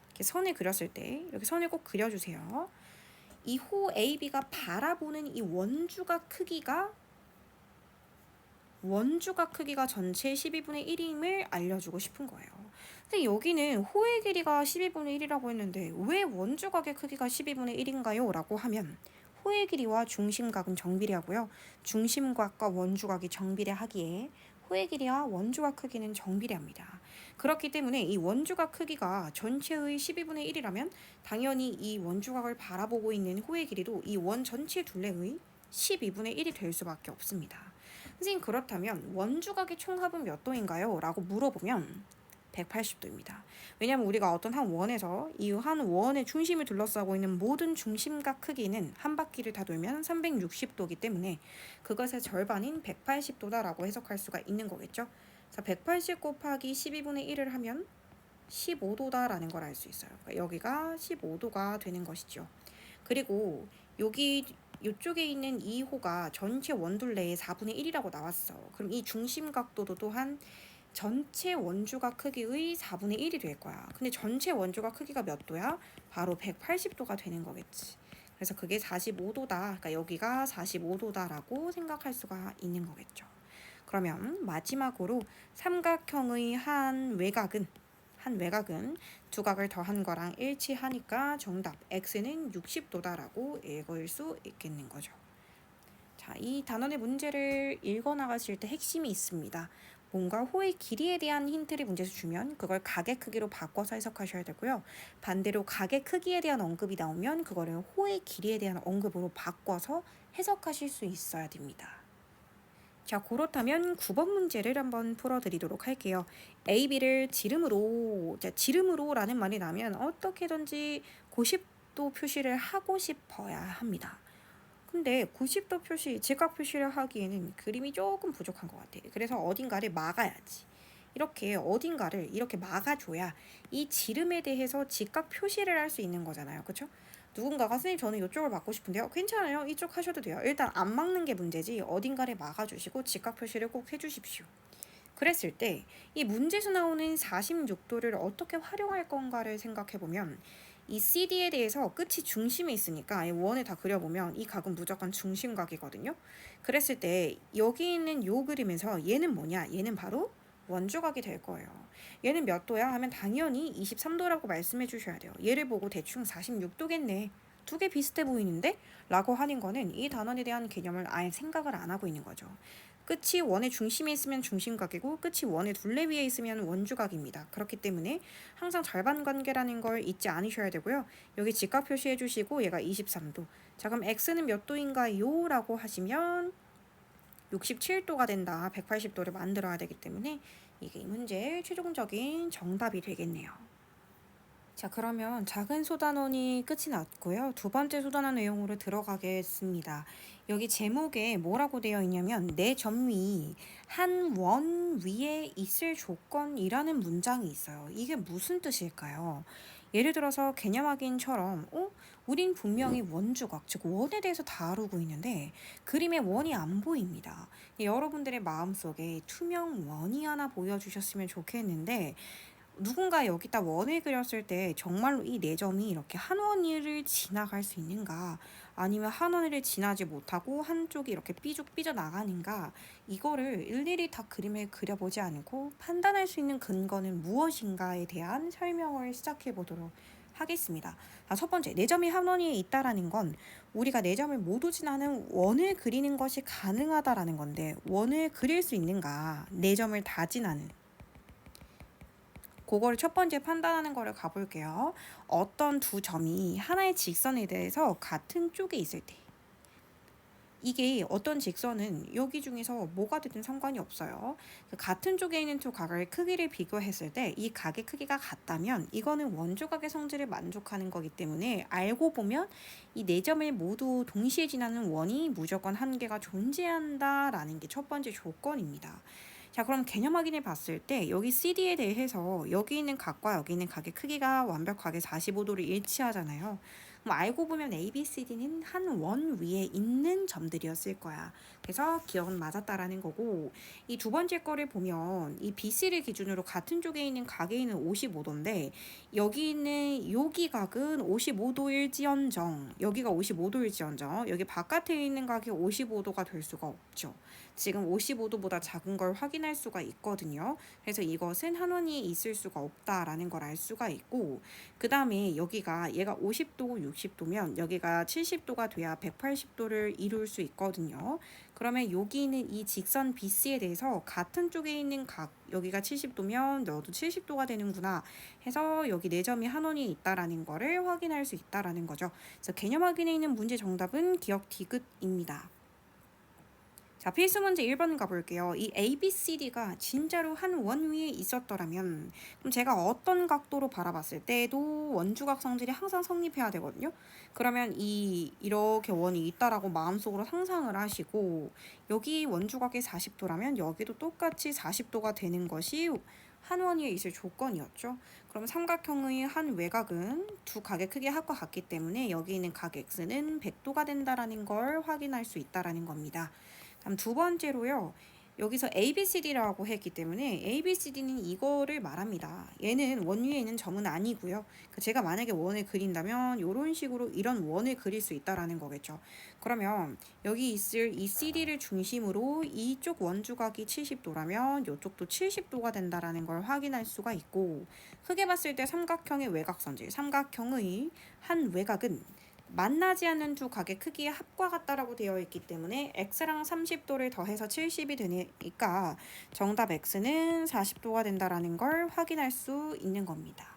이렇게 선을 그렸을 때 이렇게 선을 꼭 그려주세요. 이 호 AB가 바라보는 이 원주각 크기가 전체 12분의 1임을 알려주고 싶은 거예요. 근데 여기는 호의 길이가 12분의 1이라고 했는데 왜 원주각의 크기가 12분의 1인가요? 라고 하면 호의 길이와 중심각은 정비례하고요. 중심각과 원주각이 정비례하기에 호의 길이와 원주각 크기는 정비례합니다. 그렇기 때문에 이 원주각 크기가 전체의 12분의 1이라면 당연히 이 원주각을 바라보고 있는 호의 길이도 이 원 전체 둘레의 12분의 1이 될 수밖에 없습니다. 선생님, 그렇다면 원주각의 총합은 몇 도인가요? 라고 물어보면 180도입니다. 왜냐하면 우리가 어떤 한 원에서 이 한 원의 중심을 둘러싸고 있는 모든 중심각 크기는 한 바퀴를 다 돌면 360도이기 때문에 그것의 절반인 180도다라고 해석할 수가 있는 거겠죠. 자, 180 곱하기 12분의 1을 하면 15도다라는 걸 알 수 있어요. 그러니까 여기가 15도가 되는 것이죠. 그리고 여기 이쪽에 있는 2호가 전체 원둘레의 4분의 1이라고 나왔어. 그럼 이 중심 각도도 또한 전체 원주각 크기의 4분의 1이 될 거야. 근데 전체 원주각 크기가 몇 도야? 바로 180도가 되는 거겠지. 그래서 그게 45도다. 그러니까 여기가 45도다라고 생각할 수가 있는 거겠죠. 그러면 마지막으로 삼각형의 한 외곽은 두 각을 더한 거랑 일치하니까 정답 x는 60도다라고 읽을 수 있겠는 거죠. 자, 이 단원의 문제를 읽어 나가실 때 핵심이 있습니다. 뭔가 호의 길이에 대한 힌트를 문제에서 주면 그걸 각의 크기로 바꿔서 해석하셔야 되고요. 반대로 각의 크기에 대한 언급이 나오면 그거를 호의 길이에 대한 언급으로 바꿔서 해석하실 수 있어야 됩니다. 자, 그렇다면 9번 문제를 한번 풀어드리도록 할게요. A, B를 지름으로, 지름으로라는 말이 나면 어떻게든지 90도 표시를 하고 싶어야 합니다. 근데 90도 표시, 직각 표시를 하기에는 그림이 조금 부족한 것 같아요. 그래서 어딘가를 막아야지. 이렇게 어딘가를 이렇게 막아줘야 이 지름에 대해서 직각 표시를 할 수 있는 거잖아요. 그렇죠? 누군가가 선생님 저는 이쪽을 막고 싶은데요. 괜찮아요. 이쪽 하셔도 돼요. 일단 안 막는 게 문제지 어딘가를 막아주시고 직각 표시를 꼭 해주십시오. 그랬을 때 이 문제에서 나오는 46도를 어떻게 활용할 건가를 생각해보면 이 CD에 대해서 끝이 중심에 있으니까 이 원을 다 그려보면 이 각은 무조건 중심각이거든요. 그랬을 때 여기 있는 요 그림에서 얘는 뭐냐? 얘는 바로 원주각이 될 거예요. 얘는 몇 도야? 하면 당연히 23도라고 말씀해 주셔야 돼요. 얘를 보고 대충 46도겠네. 두 개 비슷해 보이는데? 라고 하는 거는 이 단원에 대한 개념을 아예 생각을 안 하고 있는 거죠. 끝이 원의 중심에 있으면 중심각이고 끝이 원의 둘레 위에 있으면 원주각입니다. 그렇기 때문에 항상 절반 관계라는 걸 잊지 않으셔야 되고요. 여기 직각 표시해 주시고 얘가 23도. 자, 그럼 x는 몇 도인가요? 라고 하시면 67도가 된다. 180도를 만들어야 되기 때문에 이게 이 문제의 최종적인 정답이 되겠네요. 자, 그러면 작은 소단원이 끝이 났고요. 두 번째 소단원 내용으로 들어가겠습니다. 여기 제목에 뭐라고 되어 있냐면 내 점이 한 원 위에 있을 조건이라는 문장이 있어요. 이게 무슨 뜻일까요? 예를 들어서 개념 확인처럼 우린 분명히 원주각, 즉 원에 대해서 다루고 있는데 그림에 원이 안 보입니다. 여러분들의 마음속에 투명 원이 하나 보여주셨으면 좋겠는데 누군가 여기다 원을 그렸을 때 정말로 이 네 점이 이렇게 한 원을 지나갈 수 있는가, 아니면 한 원을 지나지 못하고 한쪽이 이렇게 삐죽 삐져 나가는가, 이거를 일일이 다 그림에 그려보지 않고 판단할 수 있는 근거는 무엇인가에 대한 설명을 시작해 보도록 하겠습니다. 첫 번째, 네 점이 한 원위에 있다라는 건 우리가 네 점을 모두 지나는 원을 그리는 것이 가능하다라는 건데, 원을 그릴 수 있는가, 네 점을 다 지나는, 그거를 첫 번째 판단하는 거를 가볼게요. 어떤 두 점이 하나의 직선에 대해서 같은 쪽에 있을 때 이게 어떤 직선은 여기 중에서 뭐가 되든 상관이 없어요. 그 같은 쪽에 있는 두 각의 크기를 비교했을 때 이 각의 크기가 같다면 이거는 원주각의 성질을 만족하는 거기 때문에 알고 보면 이 네 점을 모두 동시에 지나는 원이 무조건 한 개가 존재한다라는 게 첫 번째 조건입니다. 자, 그럼 개념 확인해 봤을 때 여기 CD에 대해서 여기 있는 각과 여기 있는 각의 크기가 완벽하게 45도를 일치하잖아요. 그럼 알고 보면 A, B, C, D는 한 원 위에 있는 점들이었을 거야. 그래서 기억은 맞았다라는 거고, 이 두 번째 거를 보면 이 BC를 기준으로 같은 쪽에 있는 각에 있는 55도인데 여기 있는 여기 각은 55도일지언정, 여기가 55도일지언정, 여기 바깥에 있는 각이 55도가 될 수가 없죠. 지금 55도보다 작은 걸 확인할 수가 있거든요. 그래서 이것은 한 원위에 있을 수가 없다라는 걸 알 수가 있고, 그 다음에 여기가 얘가 50도, 60도면 여기가 70도가 돼야 180도를 이룰 수 있거든요. 그러면 여기 있는 이 직선 BC에 대해서 같은 쪽에 있는 각, 여기가 70도면 너도 70도가 되는구나 해서 여기 4점이 한 원이 있다라는 거를 확인할 수 있다라는 거죠. 그래서 개념 확인에 있는 문제 정답은 기억 디귿입니다. 자, 필수 문제 1번 가볼게요. 이 ABCD가 진짜로 한 원 위에 있었더라면 그럼 제가 어떤 각도로 바라봤을 때도 원주각 성질이 항상 성립해야 되거든요. 그러면 이렇게 원이 있다라고 마음속으로 상상을 하시고 여기 원주각이 40도라면 여기도 똑같이 40도가 되는 것이 한 원 위에 있을 조건이었죠. 그럼 삼각형의 한 외곽은 두 각의 크기의 합과 같기 때문에 여기 있는 각 X는 100도가 된다라는 걸 확인할 수 있다라는 겁니다. 다음 두 번째로요. 여기서 ABCD라고 했기 때문에 ABCD는 이거를 말합니다. 얘는 원 위에 있는 점은 아니고요. 제가 만약에 원을 그린다면 이런 식으로 이런 원을 그릴 수 있다라는 거겠죠. 그러면 여기 있을 이 CD를 중심으로 이쪽 원주각이 70도라면 이쪽도 70도가 된다라는 걸 확인할 수가 있고, 크게 봤을 때 삼각형의 외곽선질, 삼각형의 한 외곽은 만나지 않는 두 각의 크기의 합과 같다라고 되어 있기 때문에 x랑 30도를 더해서 70이 되니까 정답 x는 40도가 된다라는 걸 확인할 수 있는 겁니다.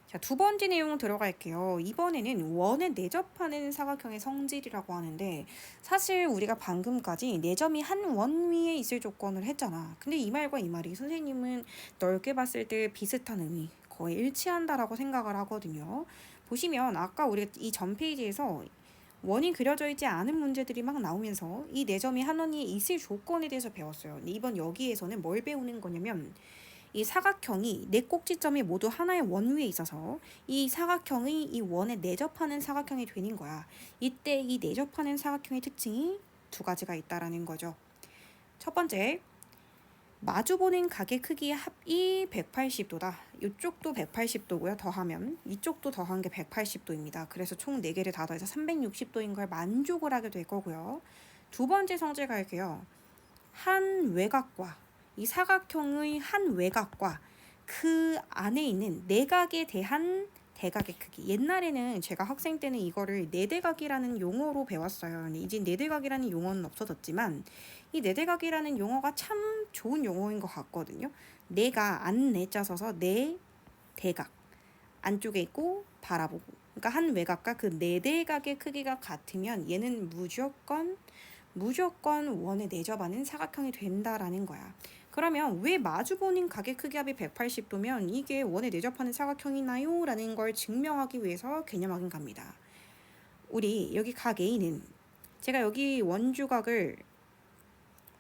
자, 두 번째 내용 들어갈게요. 이번에는 원에 내접하는 사각형의 성질이라고 하는데 사실 우리가 방금까지 네 점이 한 원 위에 있을 조건을 했잖아. 근데 이 말과 이 말이 선생님은 넓게 봤을 때 비슷한 의미, 거의 일치한다라고 생각을 하거든요. 보시면 아까 우리가 이 전 페이지에서 원이 그려져 있지 않은 문제들이 막 나오면서 이 네 점이 한 원위에 있을 조건에 대해서 배웠어요. 근데 이번 여기에서는 뭘 배우는 거냐면 이 사각형이 네 꼭지점이 모두 하나의 원 위에 있어서 이 사각형이 이 원에 내접하는 사각형이 되는 거야. 이때 이 내접하는 사각형의 특징이 두 가지가 있다라는 거죠. 첫 번째, 마주보는 각의 크기의 합이 180도다. 이쪽도 180도고요. 더하면 이쪽도 더한 게 180도입니다. 그래서 총 4개를 다 더해서 360도인 걸 만족을 하게 될 거고요. 두 번째 성질 갈게요. 한 외곽과 이 사각형의 한 외곽과 그 안에 있는 내각에 대한 대각의 크기. 옛날에는 제가 학생 때는 이거를 내대각이라는 용어로 배웠어요. 근데 이제 내대각이라는 용어는 없어졌지만 이 내대각이라는 용어가 참 좋은 용어인 것 같거든요. 내가 안 내자 서서 내 대각 안쪽에 있고 바라보고. 그러니까 한 외곽과 그 내대각의 크기가 같으면 얘는 무조건 원에 내접하는 사각형이 된다라는 거야. 그러면 왜 마주보는 각의 크기 합이 180도면 이게 원에 내접하는 사각형이나요? 라는 걸 증명하기 위해서 개념 확인 갑니다. 우리 여기 각 A는 제가 여기 원주각을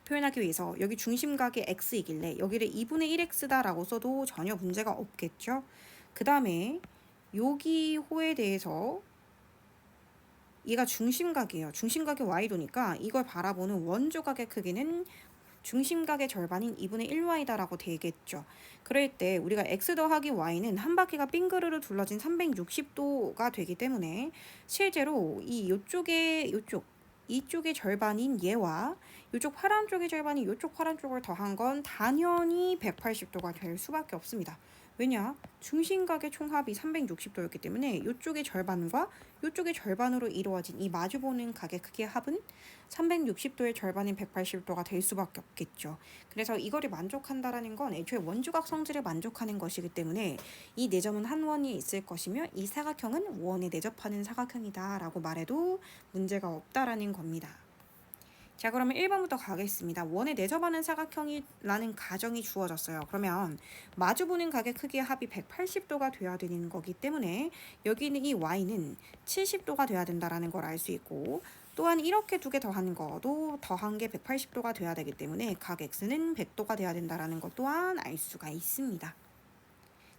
표현하기 위해서 여기 중심각이 x이길래 여기를 2분의 1x다라고 써도 전혀 문제가 없겠죠. 그 다음에 여기 호에 대해서 얘가 중심각이에요. 중심각이 y도니까 이걸 바라보는 원주각의 크기는 중심각의 절반인 2분의 1y다라고 되겠죠. 그럴 때 우리가 x 더하기 y는 한 바퀴가 빙그르르 둘러진 360도가 되기 때문에 실제로 이쪽의 절반인 얘와 이쪽 파란 쪽의 절반인 이쪽 파란 쪽을 더한 건 당연히 180도가 될 수밖에 없습니다. 왜냐? 중심각의 총합이 360도였기 때문에 이쪽의 절반과 이쪽의 절반으로 이루어진 이 마주보는 각의 크기의 합은 360도의 절반인 180도가 될 수밖에 없겠죠. 그래서 이거를 만족한다라는 건 애초에 원주각 성질을 만족하는 것이기 때문에 이 네 점은 한 원이 있을 것이며 이 사각형은 원에 내접하는 사각형이다 라고 말해도 문제가 없다라는 겁니다. 자, 그러면 1번부터 가겠습니다. 원에 내접하는 사각형이라는 가정이 주어졌어요. 그러면 마주보는 각의 크기의 합이 180도가 돼야 되는 거기 때문에 여기 있는 이 y는 70도가 돼야 된다는 걸 알 수 있고, 또한 이렇게 두 개 더하는 거도 더한 게 180도가 돼야 되기 때문에 각 x는 100도가 돼야 된다는 것 또한 알 수가 있습니다.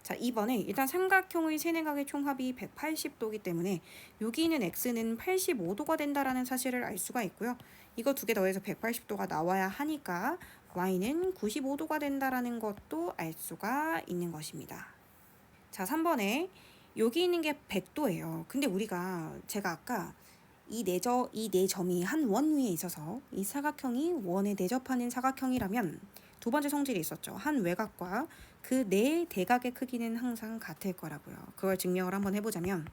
자, 2번에 일단 삼각형의 세네각의 총합이 180도이기 때문에 여기 있는 x는 85도가 된다라는 사실을 알 수가 있고요. 이거 두 개 더해서 180도가 나와야 하니까 y는 95도가 된다라는 것도 알 수가 있는 것입니다. 자, 3번에 여기 있는 게 100도예요. 근데 제가 아까 이 네 점이 한 원 위에 있어서 이 사각형이 원에 내접하는 사각형이라면 두 번째 성질이 있었죠. 한 외곽과 그 네 대각의 크기는 항상 같을 거라고요. 그걸 증명을 한번 해보자면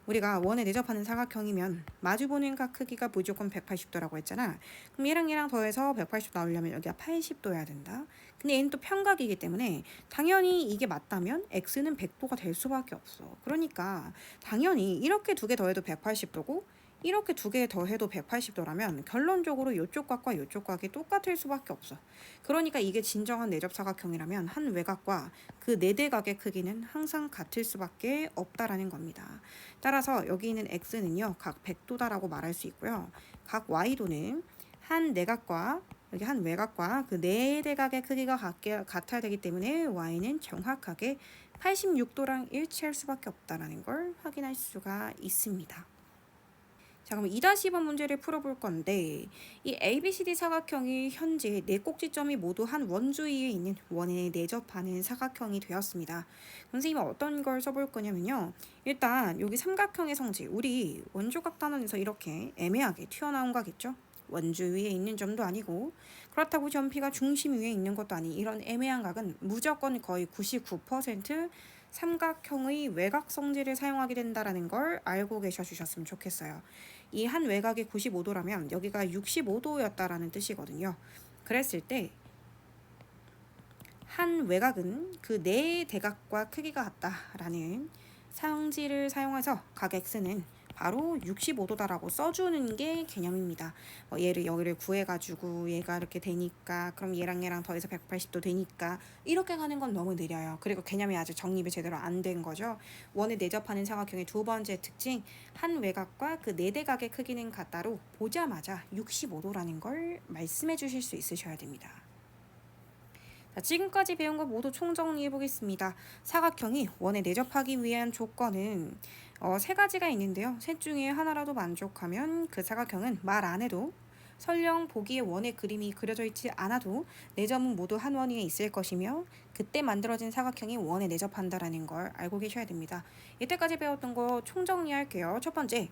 우리가 원에 내접하는 사각형이면 마주보는 각 크기가 무조건 180도라고 했잖아. 그럼 얘랑 더해서 180도 나오려면 여기가 80도여야 된다. 근데 얘는 또 평각이기 때문에 당연히 이게 맞다면 x는 100도가 될 수밖에 없어. 그러니까 당연히 이렇게 두 개 더해도 180도고 이렇게 두 개 더해도 180도라면 결론적으로 이쪽 각과 이쪽 각이 똑같을 수밖에 없어. 그러니까 이게 진정한 내접사각형이라면 한 외곽과 그 네 대각의 크기는 항상 같을 수밖에 없다라는 겁니다. 따라서 여기 있는 x는요, 각 100도다라고 말할 수 있고요. 각 y도는 한 내각과 여기 한 외곽과 그 네 대각의 크기가 같아야 되기 때문에 y는 정확하게 86도랑 일치할 수밖에 없다라는 걸 확인할 수가 있습니다. 자, 그럼 2-2번 문제를 풀어볼 건데 이 ABCD 사각형이 현재 네 꼭지점이 모두 한 원주위에 있는 원에 내접하는 사각형이 되었습니다. 선생님은 어떤 걸 써볼 거냐면요. 일단 여기 삼각형의 성질, 우리 원조각 단원에서 이렇게 애매하게 튀어나온 거겠죠? 원주 위에 있는 점도 아니고 그렇다고 점피가 중심 위에 있는 것도 아닌 이런 애매한 각은 무조건 거의 99% 삼각형의 외곽 성질을 사용하게 된다는 걸 알고 계셔 주셨으면 좋겠어요. 이 한 외곽이 95도라면 여기가 65도였다라는 뜻이거든요. 그랬을 때 한 외곽은 그 네 대각과 크기가 같다라는 성질을 사용해서 각 x는 바로 65도다라고 써주는 게 개념입니다. 얘를 여기를 구해가지고 얘가 이렇게 되니까 그럼 얘랑 더해서 180도 되니까 이렇게 가는 건 너무 느려요. 그리고 개념이 아직 정립이 제대로 안 된 거죠. 원에 내접하는 사각형의 두 번째 특징, 한 외곽과 그 네 대각의 크기는 같다로 보자마자 65도라는 걸 말씀해 주실 수 있으셔야 됩니다. 자, 지금까지 배운 거 모두 총정리해 보겠습니다. 사각형이 원에 내접하기 위한 조건은 세 가지가 있는데요. 셋 중에 하나라도 만족하면 그 사각형은 말 안 해도 설령 보기에 원의 그림이 그려져 있지 않아도 네 점은 모두 한 원 위에 있을 것이며 그때 만들어진 사각형이 원에 내접한다라는 걸 알고 계셔야 됩니다. 이때까지 배웠던 거 총정리할게요. 첫 번째,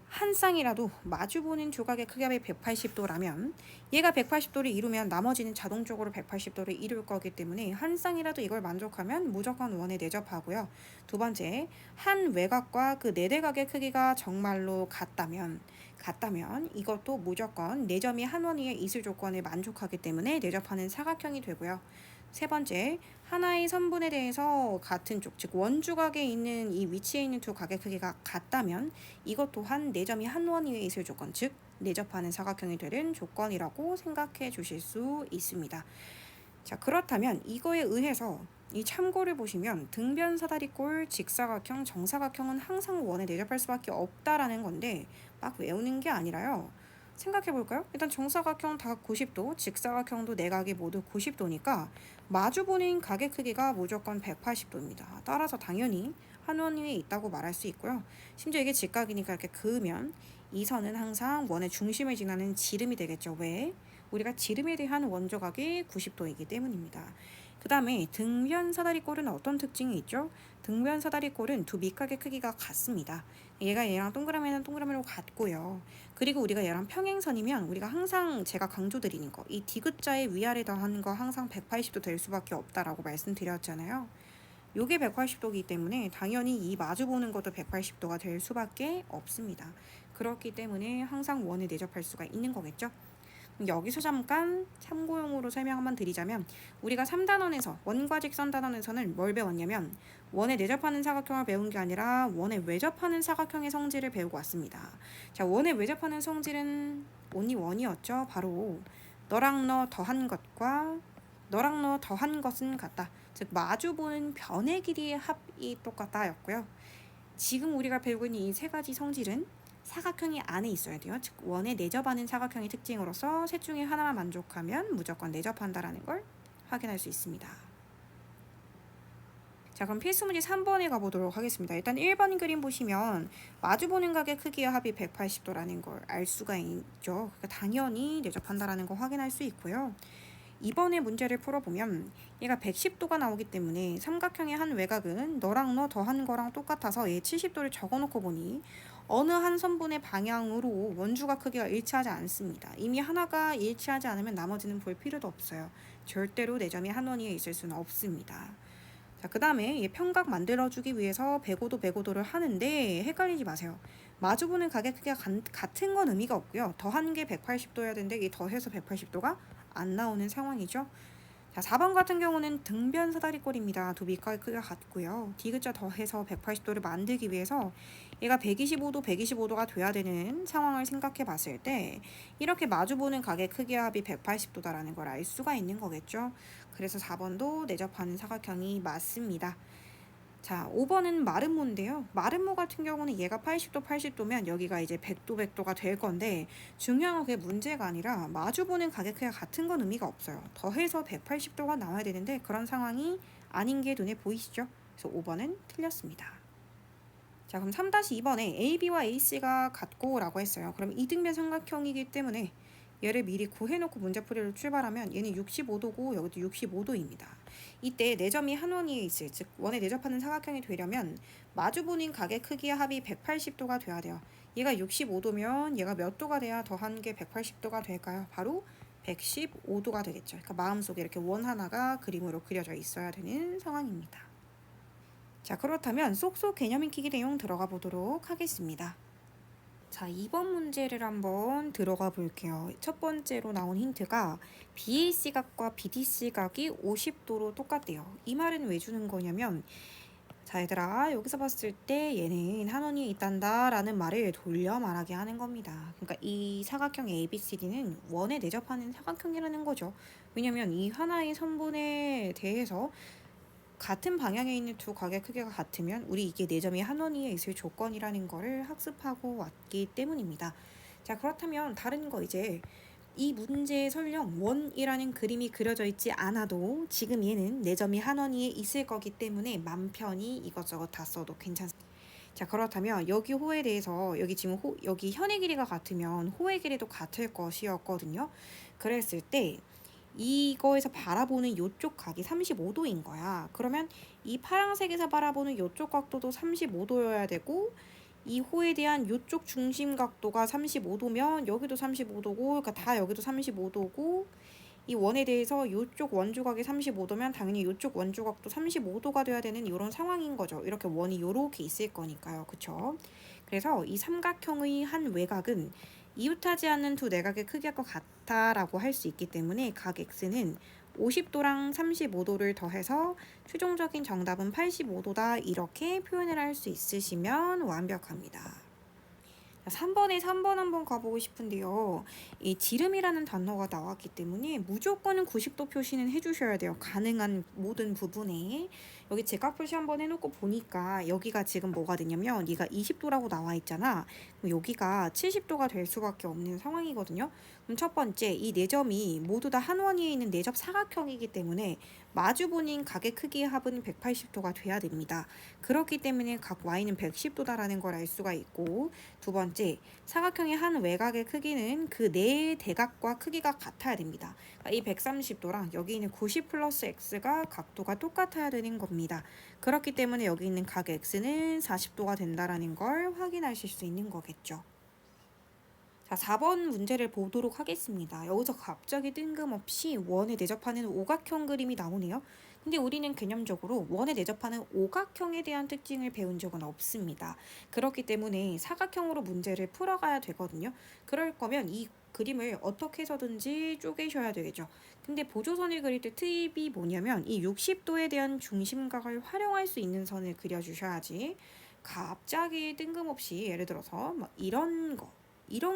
한 쌍이라도 마주보는 조각의 크기가 180도라면 얘가 180도를 이루면 나머지는 자동적으로 180도를 이룰 거기 때문에 한 쌍이라도 이걸 만족하면 무조건 원에 내접하고요. 두 번째, 한 외곽과 그 네 대각의 크기가 정말로 같다면 이것도 무조건 네 점이 한 원 위에 있을 조건을 만족하기 때문에 내접하는 사각형이 되고요. 세 번째, 하나의 선분에 대해서 같은 쪽, 즉 원주각에 있는 이 위치에 있는 두 각의 크기가 같다면 이것 또한 네 점이 한 원 위에 있을 조건, 즉 내접하는 사각형이 되는 조건이라고 생각해 주실 수 있습니다. 자, 그렇다면 이거에 의해서 이 참고를 보시면 등변 사다리꼴, 직사각형, 정사각형은 항상 원에 내접할 수밖에 없다라는 건데 막 외우는 게 아니라요. 생각해 볼까요? 일단 정사각형 다 90도, 직사각형도 네 각이 모두 90도니까 마주보는 각의 크기가 무조건 180도입니다. 따라서 당연히 한 원 위에 있다고 말할 수 있고요. 심지어 이게 직각이니까 이렇게 그으면 이 선은 항상 원의 중심을 지나는 지름이 되겠죠. 왜? 우리가 지름에 대한 원조각이 90도이기 때문입니다. 그 다음에 등변 사다리꼴은 어떤 특징이 있죠? 등변 사다리꼴은 두 밑각의 크기가 같습니다. 얘가 얘랑 동그라미는 동그라미로 같고요. 그리고 우리가 얘랑 평행선이면 우리가 항상 제가 강조드리는 거, 이 디귿자의 위아래 더하는 거 항상 180도 될 수밖에 없다라고 말씀드렸잖아요. 요게 180도이기 때문에 당연히 이 마주보는 것도 180도가 될 수밖에 없습니다. 그렇기 때문에 항상 원에 내접할 수가 있는 거겠죠. 여기서 잠깐 참고용으로 설명 한번 드리자면 우리가 3단원에서 원과 직선 단원에서는 뭘 배웠냐면 원에 내접하는 사각형을 배운 게 아니라 원에 외접하는 사각형의 성질을 배우고 왔습니다. 자, 원에 외접하는 성질은 only one이었죠. 바로 너랑 너 더한 것과 너랑 너 더한 것은 같다. 즉 마주보는 변의 길이의 합이 똑같다 였고요. 지금 우리가 배우고 있는 이 세 가지 성질은 사각형이 안에 있어야 돼요. 즉 원에 내접하는 사각형의 특징으로서 셋 중에 하나만 만족하면 무조건 내접한다라는 걸 확인할 수 있습니다. 자, 그럼 필수 문제 3번에 가보도록 하겠습니다. 일단 1번 그림 보시면 마주보는 각의 크기의 합이 180도라는 걸 알 수가 있죠. 그러니까 당연히 내접한다라는 걸 확인할 수 있고요. 이번에 문제를 풀어보면 얘가 110도가 나오기 때문에 삼각형의 한 외곽은 너랑 너 더한 거랑 똑같아서 얘 70도를 적어놓고 보니 어느 한 선분의 방향으로 원주각 크기가 일치하지 않습니다. 이미 하나가 일치하지 않으면 나머지는 볼 필요도 없어요. 절대로 내 점이 한 원위에 있을 수는 없습니다. 자, 그 다음에 얘 평각 만들어주기 위해서 105도 105도를 하는데 헷갈리지 마세요. 마주보는 각의 크기가 같은 건 의미가 없고요. 더한 게 180도여야 되는데 이 더해서 180도가 안 나오는 상황이죠. 자, 4번 같은 경우는 등변 사다리꼴입니다. 두 밑각의 크기가 같고요. 디귿자 더해서 180도를 만들기 위해서 얘가 125도, 125도가 돼야 되는 상황을 생각해 봤을 때 이렇게 마주보는 각의 크기의 합이 180도다라는 걸 알 수가 있는 거겠죠. 그래서 4번도 내접하는 사각형이 맞습니다. 자, 5번은 마름모인데요. 마름모 같은 경우는 얘가 80도 80도면 여기가 이제 100도 100도가 될 건데 중요한 건 그게 문제가 아니라 마주보는 각의 크기가 같은 건 의미가 없어요. 더해서 180도가 나와야 되는데 그런 상황이 아닌 게 눈에 보이시죠? 그래서 5번은 틀렸습니다. 자, 그럼 3-2번에 AB와 AC가 같고 라고 했어요. 그럼 이등변 삼각형이기 때문에 얘를 미리 구해놓고 문제풀이를 출발하면 얘는 65도고 여기도 65도입니다. 이때 네 점이 한 원위에 있을, 즉 원에 내접하는 사각형이 되려면 마주보는 각의 크기의 합이 180도가 돼야 돼요. 얘가 65도면 얘가 몇 도가 돼야 더한 게 180도가 될까요? 바로 115도가 되겠죠. 그러니까 마음속에 이렇게 원 하나가 그림으로 그려져 있어야 되는 상황입니다. 자, 그렇다면 쏙쏙 개념 익히기 내용 들어가 보도록 하겠습니다. 자, 2번 문제를 한번 들어가 볼게요. 첫 번째로 나온 힌트가 BAC 각과 BDC 각이 50도로 똑같대요. 이 말은 왜 주는 거냐면 자, 얘들아, 여기서 봤을 때 얘는 한 원위에 있단다 라는 말을 돌려 말하게 하는 겁니다. 그러니까 이 사각형 ABCD는 원에 내접하는 사각형이라는 거죠. 왜냐면 이 하나의 선분에 대해서 같은 방향에 있는 두 각의 크기가 같으면 우리 이게 네 점이 한 원위에 있을 조건이라는 거를 학습하고 왔기 때문입니다. 자, 그렇다면 다른 거 이제 이 문제에 설령 원이라는 그림이 그려져 있지 않아도 지금 얘는 네 점이 한 원위에 있을 거기 때문에 맘 편히 이것저것 다 써도 괜찮습니다. 자, 그렇다면 여기 호에 대해서 여기 지금 여기 현의 길이가 같으면 호의 길이도 같을 것이었거든요. 그랬을 때 이거에서 바라보는 요쪽 각이 35도인 거야. 그러면 이 파란색에서 바라보는 요쪽 각도도 35도여야 되고 이 호에 대한 요쪽 중심 각도가 35도면 여기도 35도고 그러니까 다 여기도 35도고 이 원에 대해서 요쪽 원조각이 35도면 당연히 요쪽 원조각도 35도가 돼야 되는 이런 상황인 거죠. 이렇게 원이 요렇게 있을 거니까요. 그쵸? 그래서 이 삼각형의 한 외곽은 이웃하지 않는 두 내각의 크기가 같다라고 할 수 있기 때문에 각 x는 50도랑 35도를 더해서 최종적인 정답은 85도다 이렇게 표현을 할 수 있으시면 완벽합니다. 3번에 3번 한번 가보고 싶은데요. 이 지름이라는 단어가 나왔기 때문에 무조건 90도 표시는 해주셔야 돼요. 가능한 모든 부분에. 여기 제각 표시 한번 해놓고 보니까 여기가 지금 뭐가 되냐면 얘가 20도라고 나와 있잖아. 그럼 여기가 70도가 될 수밖에 없는 상황이거든요. 그럼 첫 번째 이 네 점이 모두 다 한 원위에 있는 내접 사각형이기 때문에 마주보는 각의 크기의 합은 180도가 돼야 됩니다. 그렇기 때문에 각 y는 110도다라는 걸 알 수가 있고 두 번째, 사각형의 한 외곽의 크기는 그 네 대각과 크기가 같아야 됩니다. 이 130도랑 여기 있는 90 플러스 x가 각도가 똑같아야 되는 겁니다. 그렇기 때문에 여기 있는 각 x는 40도가 된다라는 걸 확인하실 수 있는 거겠죠. 자, 4번 문제를 보도록 하겠습니다. 여기서 갑자기 뜬금없이 원에 내접하는 오각형 그림이 나오네요. 근데 우리는 개념적으로 원에 내접하는 오각형에 대한 특징을 배운 적은 없습니다. 그렇기 때문에 사각형으로 문제를 풀어가야 되거든요. 그럴 거면 이 그림을 어떻게 해서든지 쪼개셔야 되겠죠. 근데 보조선을 그릴 때 팁이 뭐냐면 이 60도에 대한 중심각을 활용할 수 있는 선을 그려주셔야지 갑자기 뜬금없이 예를 들어서 막 이런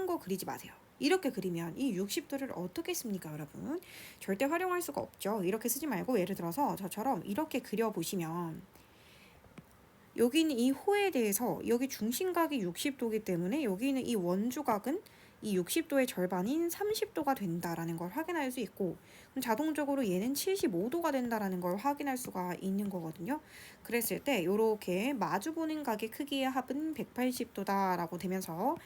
거 그리지 마세요. 이렇게 그리면 이 60도를 어떻게 씁니까, 여러분? 절대 활용할 수가 없죠. 이렇게 쓰지 말고 예를 들어서 저처럼 이렇게 그려보시면 여기는 이 호에 대해서 여기 중심각이 60도이기 때문에 여기는 이 원주각은 이 60도의 절반인 30도가 된다라는 걸 확인할 수 있고, 그럼 자동적으로 얘는 75도가 된다라는 걸 확인할 수가 있는 거거든요. 그랬을 때 이렇게 마주보는 각의 크기의 합은 180도다라고 되면서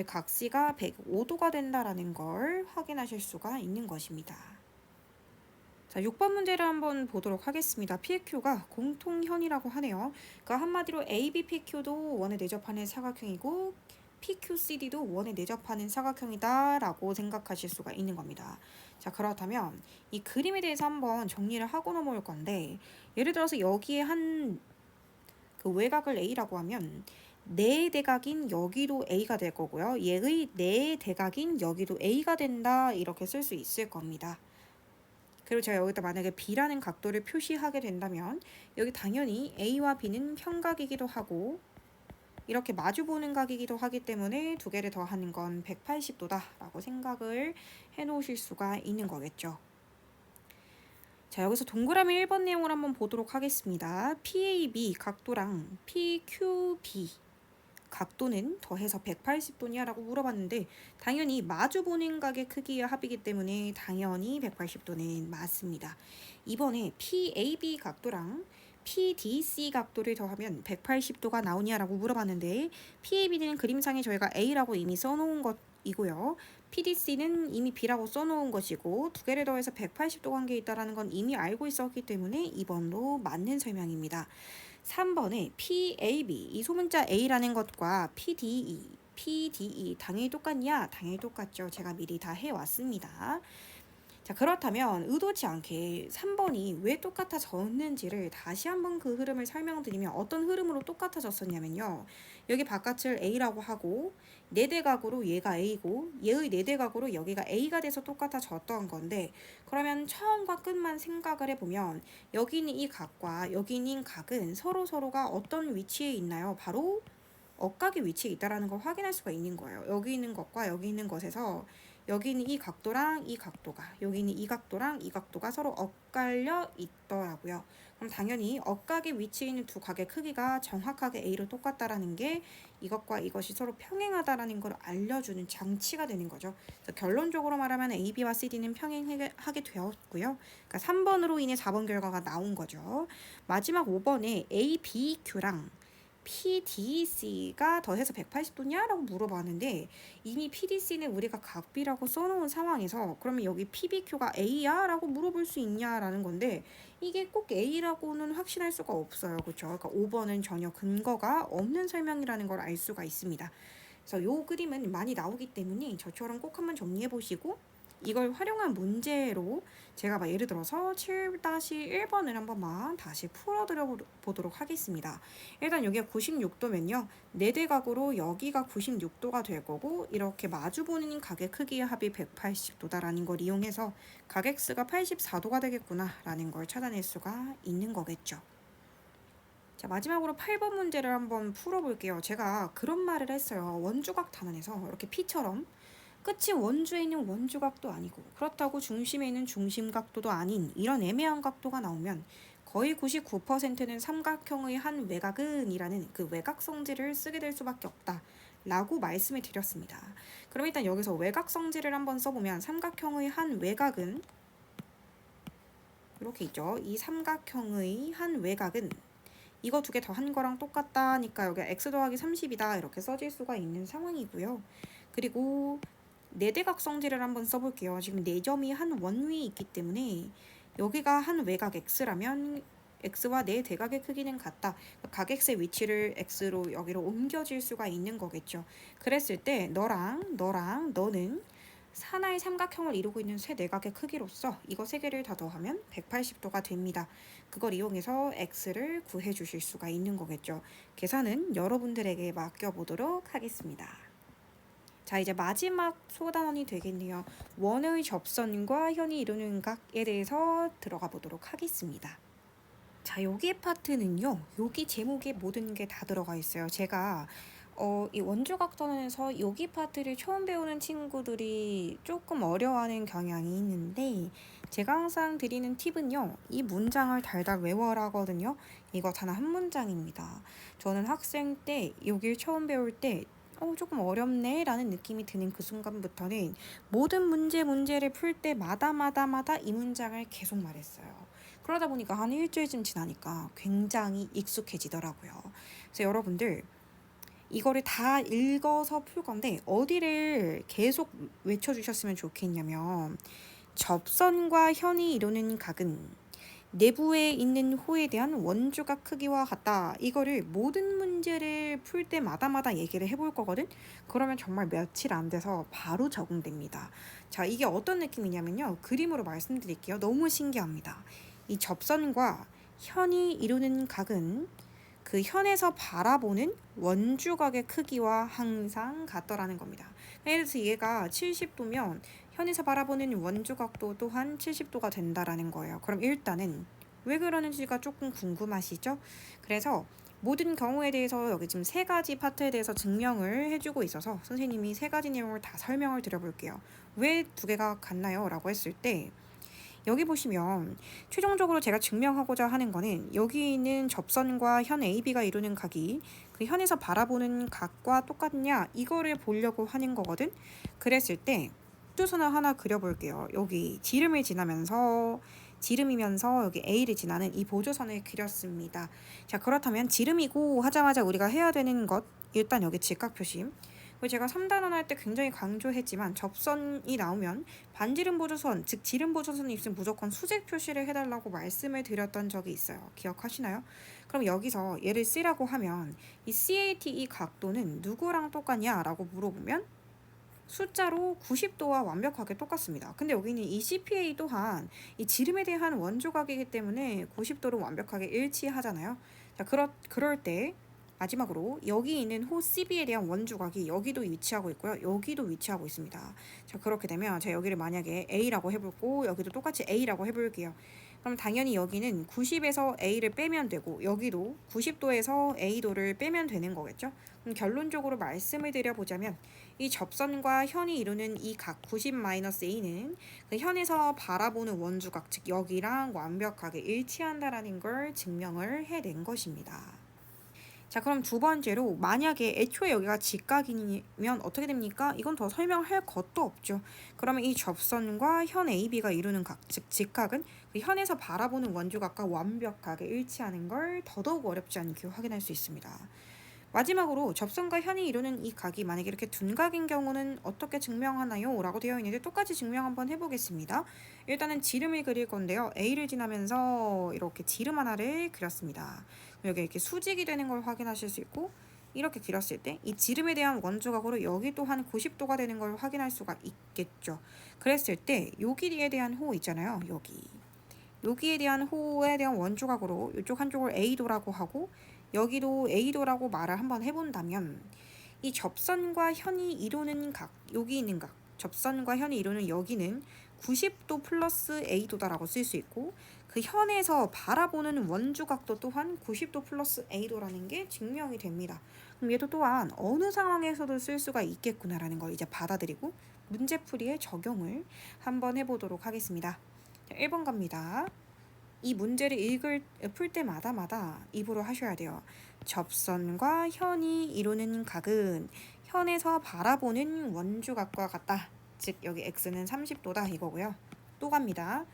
각C가 105도가 된다라는 걸 확인하실 수가 있는 것입니다. 자, 6번 문제를 한번 보도록 하겠습니다. PQ가 공통현이라고 하네요. 그러니까 한마디로 ABPQ도 원에 내접하는 사각형이고 PQCD도 원에 내접하는 사각형이다 라고 생각하실 수가 있는 겁니다. 자, 그렇다면 이 그림에 대해서 한번 정리를 하고 넘어올 건데, 예를 들어서 여기에 한 그 외곽을 A라고 하면 네 대각인 여기도 A가 될 거고요. 얘의 네 대각인 여기도 A가 된다, 이렇게 쓸 수 있을 겁니다. 그리고 제가 여기다 만약에 B라는 각도를 표시하게 된다면 여기 당연히 A와 B는 평각이기도 하고 이렇게 마주보는 각이기도 하기 때문에 두 개를 더하는 건 180도다 라고 생각을 해 놓으실 수가 있는 거겠죠. 자, 여기서 동그라미 1번 내용을 한번 보도록 하겠습니다. PAB 각도랑 PQB 각도는 더해서 180도냐 라고 물어봤는데, 당연히 마주보는 각의 크기의 합이기 때문에 당연히 180도는 맞습니다. 이번에 PAB 각도랑 PDC 각도를 더하면 180도가 나오냐라고 물어봤는데, PAB는 그림상에 저희가 A라고 이미 써놓은 것이고요. PDC는 이미 B라고 써놓은 것이고 두 개를 더해서 180도 관계에 있다는 건 이미 알고 있었기 때문에 2번도 맞는 설명입니다. 3번에 PAB, 이 소문자 A라는 것과 PDE 당연히 똑같냐? 당연히 똑같죠. 제가 미리 다 해왔습니다. 자, 그렇다면 의도치 않게 3번이 왜 똑같아졌는지를 다시 한번 그 흐름을 설명드리면, 어떤 흐름으로 똑같아졌었냐면요. 여기 바깥을 A라고 하고 네 대각으로 얘가 A고 얘의 네 대각으로 여기가 A가 돼서 똑같아졌던 건데, 그러면 처음과 끝만 생각을 해보면 여기 있는 이 각과 여기 있는 각은 서로가 어떤 위치에 있나요? 바로 억각의 위치에 있다라는 걸 확인할 수가 있는 거예요. 여기 있는 것과 여기 있는 것에서 여기 있는 이 각도랑 이 각도가, 여기 있는 이 각도랑 이 각도가 서로 엇갈려 있더라고요. 그럼 당연히 억각의 위치에 있는 두 각의 크기가 정확하게 A로 똑같다라는 게 이것과 이것이 서로 평행하다라는 걸 알려주는 장치가 되는 거죠. 그래서 결론적으로 말하면 AB와 CD는 평행하게 되었고요. 그러니까 3번으로 인해 4번 결과가 나온 거죠. 마지막 5번에 ABQ랑 PDC가 더해서 180도냐? 라고 물어봤는데, 이미 PDC는 우리가 각비라고 써놓은 상황에서 그러면 여기 PBQ가 A야? 라고 물어볼 수 있냐라는 건데, 이게 꼭 A라고는 확신할 수가 없어요. 그렇죠? 그러니까 5번은 전혀 근거가 없는 설명이라는 걸 알 수가 있습니다. 그래서 요 그림은 많이 나오기 때문에 저처럼 꼭 한번 정리해 보시고, 이걸 활용한 문제로 제가 막 예를 들어서 7-1번을 한번만 다시 풀어드려 보도록 하겠습니다. 일단 여기가 96도면요. 네 대각으로 여기가 96도가 될 거고, 이렇게 마주보는 각의 크기의 합이 180도다라는 걸 이용해서 각 X가 84도가 되겠구나 라는 걸 찾아낼 수가 있는 거겠죠. 자, 마지막으로 8번 문제를 한번 풀어볼게요. 제가 그런 말을 했어요. 원주각 단원에서 이렇게 P처럼 끝이 원주에 있는 원주각도 아니고 그렇다고 중심에 있는 중심각도도 아닌 이런 애매한 각도가 나오면 거의 99%는 삼각형의 한 외곽은 이라는 그 외곽성질을 쓰게 될 수밖에 없다 라고 말씀을 드렸습니다. 그럼 일단 여기서 외곽성질을 한번 써보면 삼각형의 한 외곽은 이렇게 있죠. 이 삼각형의 한 외곽은 이거 두 개 더한 거랑 똑같다니까 여기 x 더하기 30이다 이렇게 써질 수가 있는 상황이고요. 그리고 네대각성질을 한번 써볼게요. 지금 4점이 한 원위에 있기 때문에 여기가 한 외곽 x라면 x와 네 대각의 크기는 같다. 각 x의 위치를 x로 여기로 옮겨질 수가 있는 거겠죠. 그랬을 때 너랑 너는 하나의 삼각형을 이루고 있는 세 내각의 크기로서 이거 세 개를 다 더하면 180도가 됩니다. 그걸 이용해서 x를 구해 주실 수가 있는 거겠죠. 계산은 여러분들에게 맡겨보도록 하겠습니다. 자, 이제 마지막 소단원이 되겠네요. 원의 접선과 현이 이루는 각에 대해서 들어가 보도록 하겠습니다. 자, 여기 파트는요. 여기 제목에 모든 게 다 들어가 있어요. 제가 이 원주각선에서 여기 파트를 처음 배우는 친구들이 조금 어려워하는 경향이 있는데 제가 항상 드리는 팁은요. 이 문장을 달달 외워라거든요. 이거 단 한 문장입니다. 저는 학생 때 여길 처음 배울 때 조금 어렵네 라는 느낌이 드는 그 순간부터는 모든 문제를 풀 때마다 이 문장을 계속 말했어요. 그러다 보니까 한 일주일쯤 지나니까 굉장히 익숙해지더라고요. 그래서 여러분들 이거를 다 읽어서 풀 건데 어디를 계속 외쳐주셨으면 좋겠냐면 접선과 현이 이루는 각은 내부에 있는 호에 대한 원주각 크기와 같다. 이거를 모든 문제를 풀 때마다 얘기를 해볼 거거든. 그러면 정말 며칠 안 돼서 바로 적응됩니다. 자, 이게 어떤 느낌이냐면요. 그림으로 말씀드릴게요. 너무 신기합니다. 이 접선과 현이 이루는 각은 그 현에서 바라보는 원주각의 크기와 항상 같더라는 겁니다. 예를 들어서 얘가 70도면 현에서 바라보는 원주각도 또한 70도가 된다라는 거예요. 그럼 일단은 왜 그러는지가 조금 궁금하시죠? 그래서 모든 경우에 대해서 여기 지금 세 가지 파트에 대해서 증명을 해주고 있어서 선생님이 세 가지 내용을 다 설명을 드려볼게요. 왜 두 개가 같나요? 라고 했을 때 여기 보시면 최종적으로 제가 증명하고자 하는 거는 여기 있는 접선과 현 AB가 이루는 각이 그 현에서 바라보는 각과 똑같냐 이거를 보려고 하는 거거든. 그랬을 때 표준선을 하나 그려볼게요. 여기 지름이면서 여기 A를 지나는 이 보조선을 그렸습니다. 자, 그렇다면 지름이고 하자마자 우리가 해야 되는 것 일단 여기 직각 표시. 제가 3단원 할 때 굉장히 강조했지만 접선이 나오면 반지름 보조선, 즉 지름 보조선이 있으면 무조건 수직 표시를 해달라고 말씀을 드렸던 적이 있어요. 기억하시나요? 그럼 여기서 얘를 C라고 하면 이 CATE 각도는 누구랑 똑같냐 라고 물어보면 숫자로 90도와 완벽하게 똑같습니다. 근데 여기는 이 CPA 또한 이 지름에 대한 원조각이기 때문에 90도로 완벽하게 일치하잖아요. 자, 그럴 때 마지막으로 여기 있는 호 CB에 대한 원주각이 여기도 위치하고 있고요. 여기도 위치하고 있습니다. 자, 그렇게 되면 제가 여기를 만약에 A라고 해볼고 여기도 똑같이 A라고 해볼게요. 그럼 당연히 여기는 90에서 A를 빼면 되고 여기도 90도에서 A도를 빼면 되는 거겠죠. 그럼 결론적으로 말씀을 드려보자면 이 접선과 현이 이루는 이 각 90-A는 그 현에서 바라보는 원주각, 즉 여기랑 완벽하게 일치한다라는 걸 증명을 해낸 것입니다. 자, 그럼 두 번째로 만약에 애초에 여기가 직각이면 어떻게 됩니까? 이건 더 설명할 것도 없죠. 그러면 이 접선과 현 AB가 이루는 각, 즉 직각은 그 현에서 바라보는 원주각과 완벽하게 일치하는 걸 더더욱 어렵지 않게 확인할 수 있습니다. 마지막으로 접선과 현이 이루는 이 각이 만약에 이렇게 둔각인 경우는 어떻게 증명하나요? 라고 되어 있는데 똑같이 증명 한번 해보겠습니다. 일단은 지름을 그릴 건데요. A를 지나면서 이렇게 지름 하나를 그렸습니다. 여기 이렇게 수직이 되는 걸 확인하실 수 있고 이렇게 그렸을 때 이 지름에 대한 원주각으로 여기 또한 90도가 되는 걸 확인할 수가 있겠죠. 그랬을 때 요 길이에 대한 호 있잖아요. 여기에 대한 호에 대한 원주각으로 이쪽 한쪽을 A도라고 하고 여기도 A도라고 말을 한번 해본다면 이 접선과 현이 이루는 각, 여기 있는 각, 접선과 현이 이루는 여기는 90도 플러스 A도다라고 쓸 수 있고 그 현에서 바라보는 원주각도 또한 90도 플러스 A도라는 게 증명이 됩니다. 그럼 얘도 또한 어느 상황에서도 쓸 수가 있겠구나라는 걸 이제 받아들이고 문제풀이에 적용을 한번 해보도록 하겠습니다. 자, 1번 갑니다. 이 문제를 풀 때마다 입으로 하셔야 돼요. 접선과 현이 이루는 각은 현에서 바라보는 원주각과 같다. 즉 여기 x는 30도다 이거고요. 또 갑니다.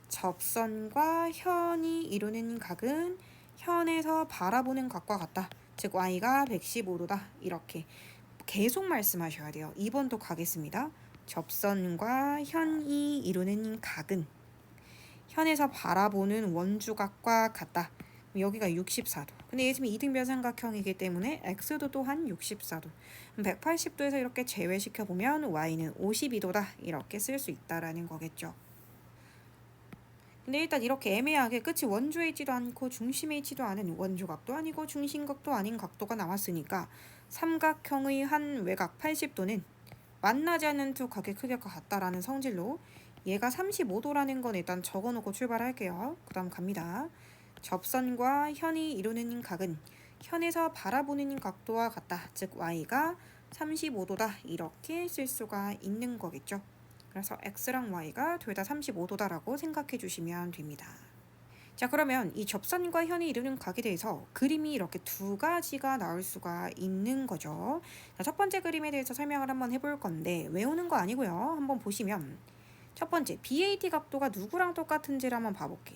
접선과 현이 이루는 각은 현에서 바라보는 각과 같다. 즉 y가 115도다. 이렇게 계속 말씀하셔야 돼요. 2번도 가겠습니다. 접선과 현이 이루는 각은 현에서 바라보는 원주각과 같다. 여기가 64도. 근데 얘 지금 이등변 삼각형이기 때문에 x도 또한 64도. 180도에서 이렇게 제외시켜보면 y는 52도다. 이렇게 쓸 수 있다라는 거겠죠. 근데 일단 이렇게 애매하게 끝이 원주에 있지도 않고 중심에 있지도 않은 원주각도 아니고 중심각도 아닌 각도가 나왔으니까 삼각형의 한 외곽 80도는 만나지 않는 두 각의 크기가 같다라는 성질로 얘가 35도라는 건 일단 적어놓고 출발할게요. 그 다음 갑니다. 접선과 현이 이루는 각은 현에서 바라보는 각도와 같다. 즉 y가 35도다. 이렇게 쓸 수가 있는 거겠죠. 그래서 x랑 y가 둘 다 35도다라고 생각해 주시면 됩니다. 자, 그러면 이 접선과 현이 이루는 각에 대해서 그림이 이렇게 두 가지가 나올 수가 있는 거죠. 자, 첫 번째 그림에 대해서 설명을 한번 해볼 건데 외우는 거 아니고요. 한번 보시면 첫 번째 BAT 각도가 누구랑 똑같은지를 한번 봐볼게.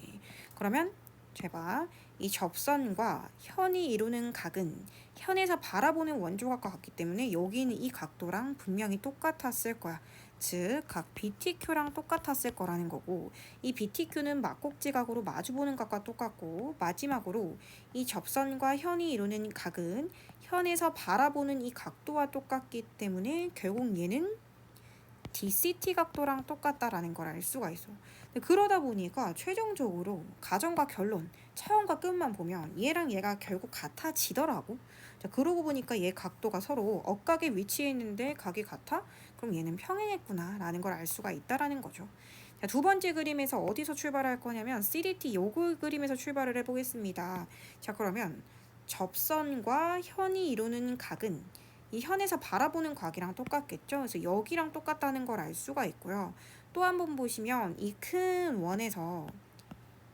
그러면 제발 이 접선과 현이 이루는 각은 현에서 바라보는 원조각과 같기 때문에 여기 있는 이 각도랑 분명히 똑같았을 거야. 즉, 각 BTQ랑 똑같았을 거라는 거고, 이 BTQ는 막곡지각으로 마주보는 각과 똑같고, 마지막으로 이 접선과 현이 이루는 각은 현에서 바라보는 이 각도와 똑같기 때문에 결국 얘는 DCT 각도랑 똑같다라는 걸 알 수가 있어. 그러다 보니까 최종적으로 가정과 결론, 차원과 끝만 보면 얘랑 얘가 결국 같아지더라고. 자, 그러고 보니까 얘 각도가 서로 억각에 위치해 있는데 각이 같아? 그럼 얘는 평행했구나 라는 걸 알 수가 있다라는 거죠. 자, 두 번째 그림에서 어디서 출발할 거냐면 CDT 요거 그림에서 출발을 해보겠습니다. 자, 그러면 접선과 현이 이루는 각은 이 현에서 바라보는 각이랑 똑같겠죠. 그래서 여기랑 똑같다는 걸 알 수가 있고요. 또 한 번 보시면 이 큰 원에서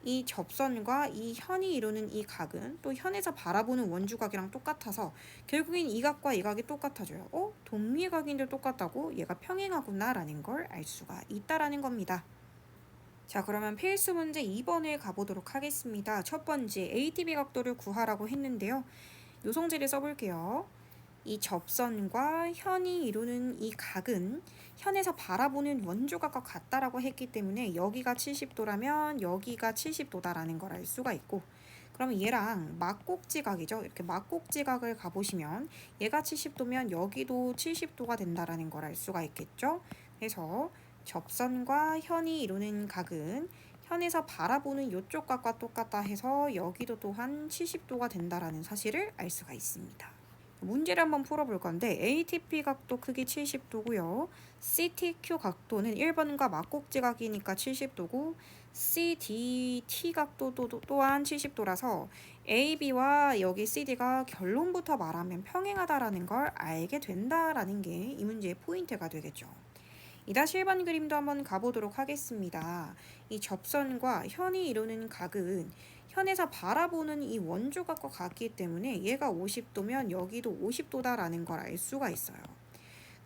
이 접선과 이 현이 이루는 이 각은 또 현에서 바라보는 원주각이랑 똑같아서 결국엔 이 각과 이 각이 똑같아져요. 동미의 각인데 똑같다고 얘가 평행하구나 라는 걸 알 수가 있다라는 겁니다. 자, 그러면 필수 문제 2번을 가보도록 하겠습니다. 첫 번째 ATB 각도를 구하라고 했는데요. 요성질을 써볼게요. 이 접선과 현이 이루는 이 각은 현에서 바라보는 원조각과 같다라고 했기 때문에 여기가 70도라면 여기가 70도다라는 걸 알 수가 있고, 그러면 얘랑 막곡지각이죠. 이렇게 막곡지각을 가보시면 얘가 70도면 여기도 70도가 된다라는 걸 알 수가 있겠죠. 그래서 접선과 현이 이루는 각은 현에서 바라보는 이쪽 각과 똑같다 해서 여기도 또한 70도가 된다라는 사실을 알 수가 있습니다. 문제를 한번 풀어볼 건데 ATP 각도 크기 70도고요. CTQ 각도는 1번과 막곡지각이니까 70도고 CDT 각도도 또한 70도라서 AB와 여기 CD가 결론부터 말하면 평행하다라는 걸 알게 된다라는 게 이 문제의 포인트가 되겠죠. 2-1번 그림도 한번 가보도록 하겠습니다. 이 접선과 현이 이루는 각은 현에서 바라보는 이 원조각과 같기 때문에 얘가 50도면 여기도 50도다라는 걸 알 수가 있어요.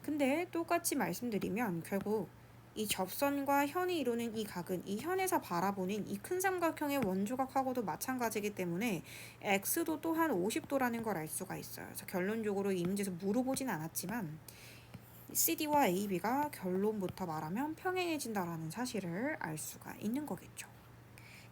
근데 똑같이 말씀드리면 결국 이 접선과 현이 이루는 이 각은 이 현에서 바라보는 이 큰 삼각형의 원조각하고도 마찬가지이기 때문에 x도 또한 50도라는 걸 알 수가 있어요. 그래서 결론적으로 이 문제에서 물어보진 않았지만 CD와 AB가 결론부터 말하면 평행해진다라는 사실을 알 수가 있는 거겠죠.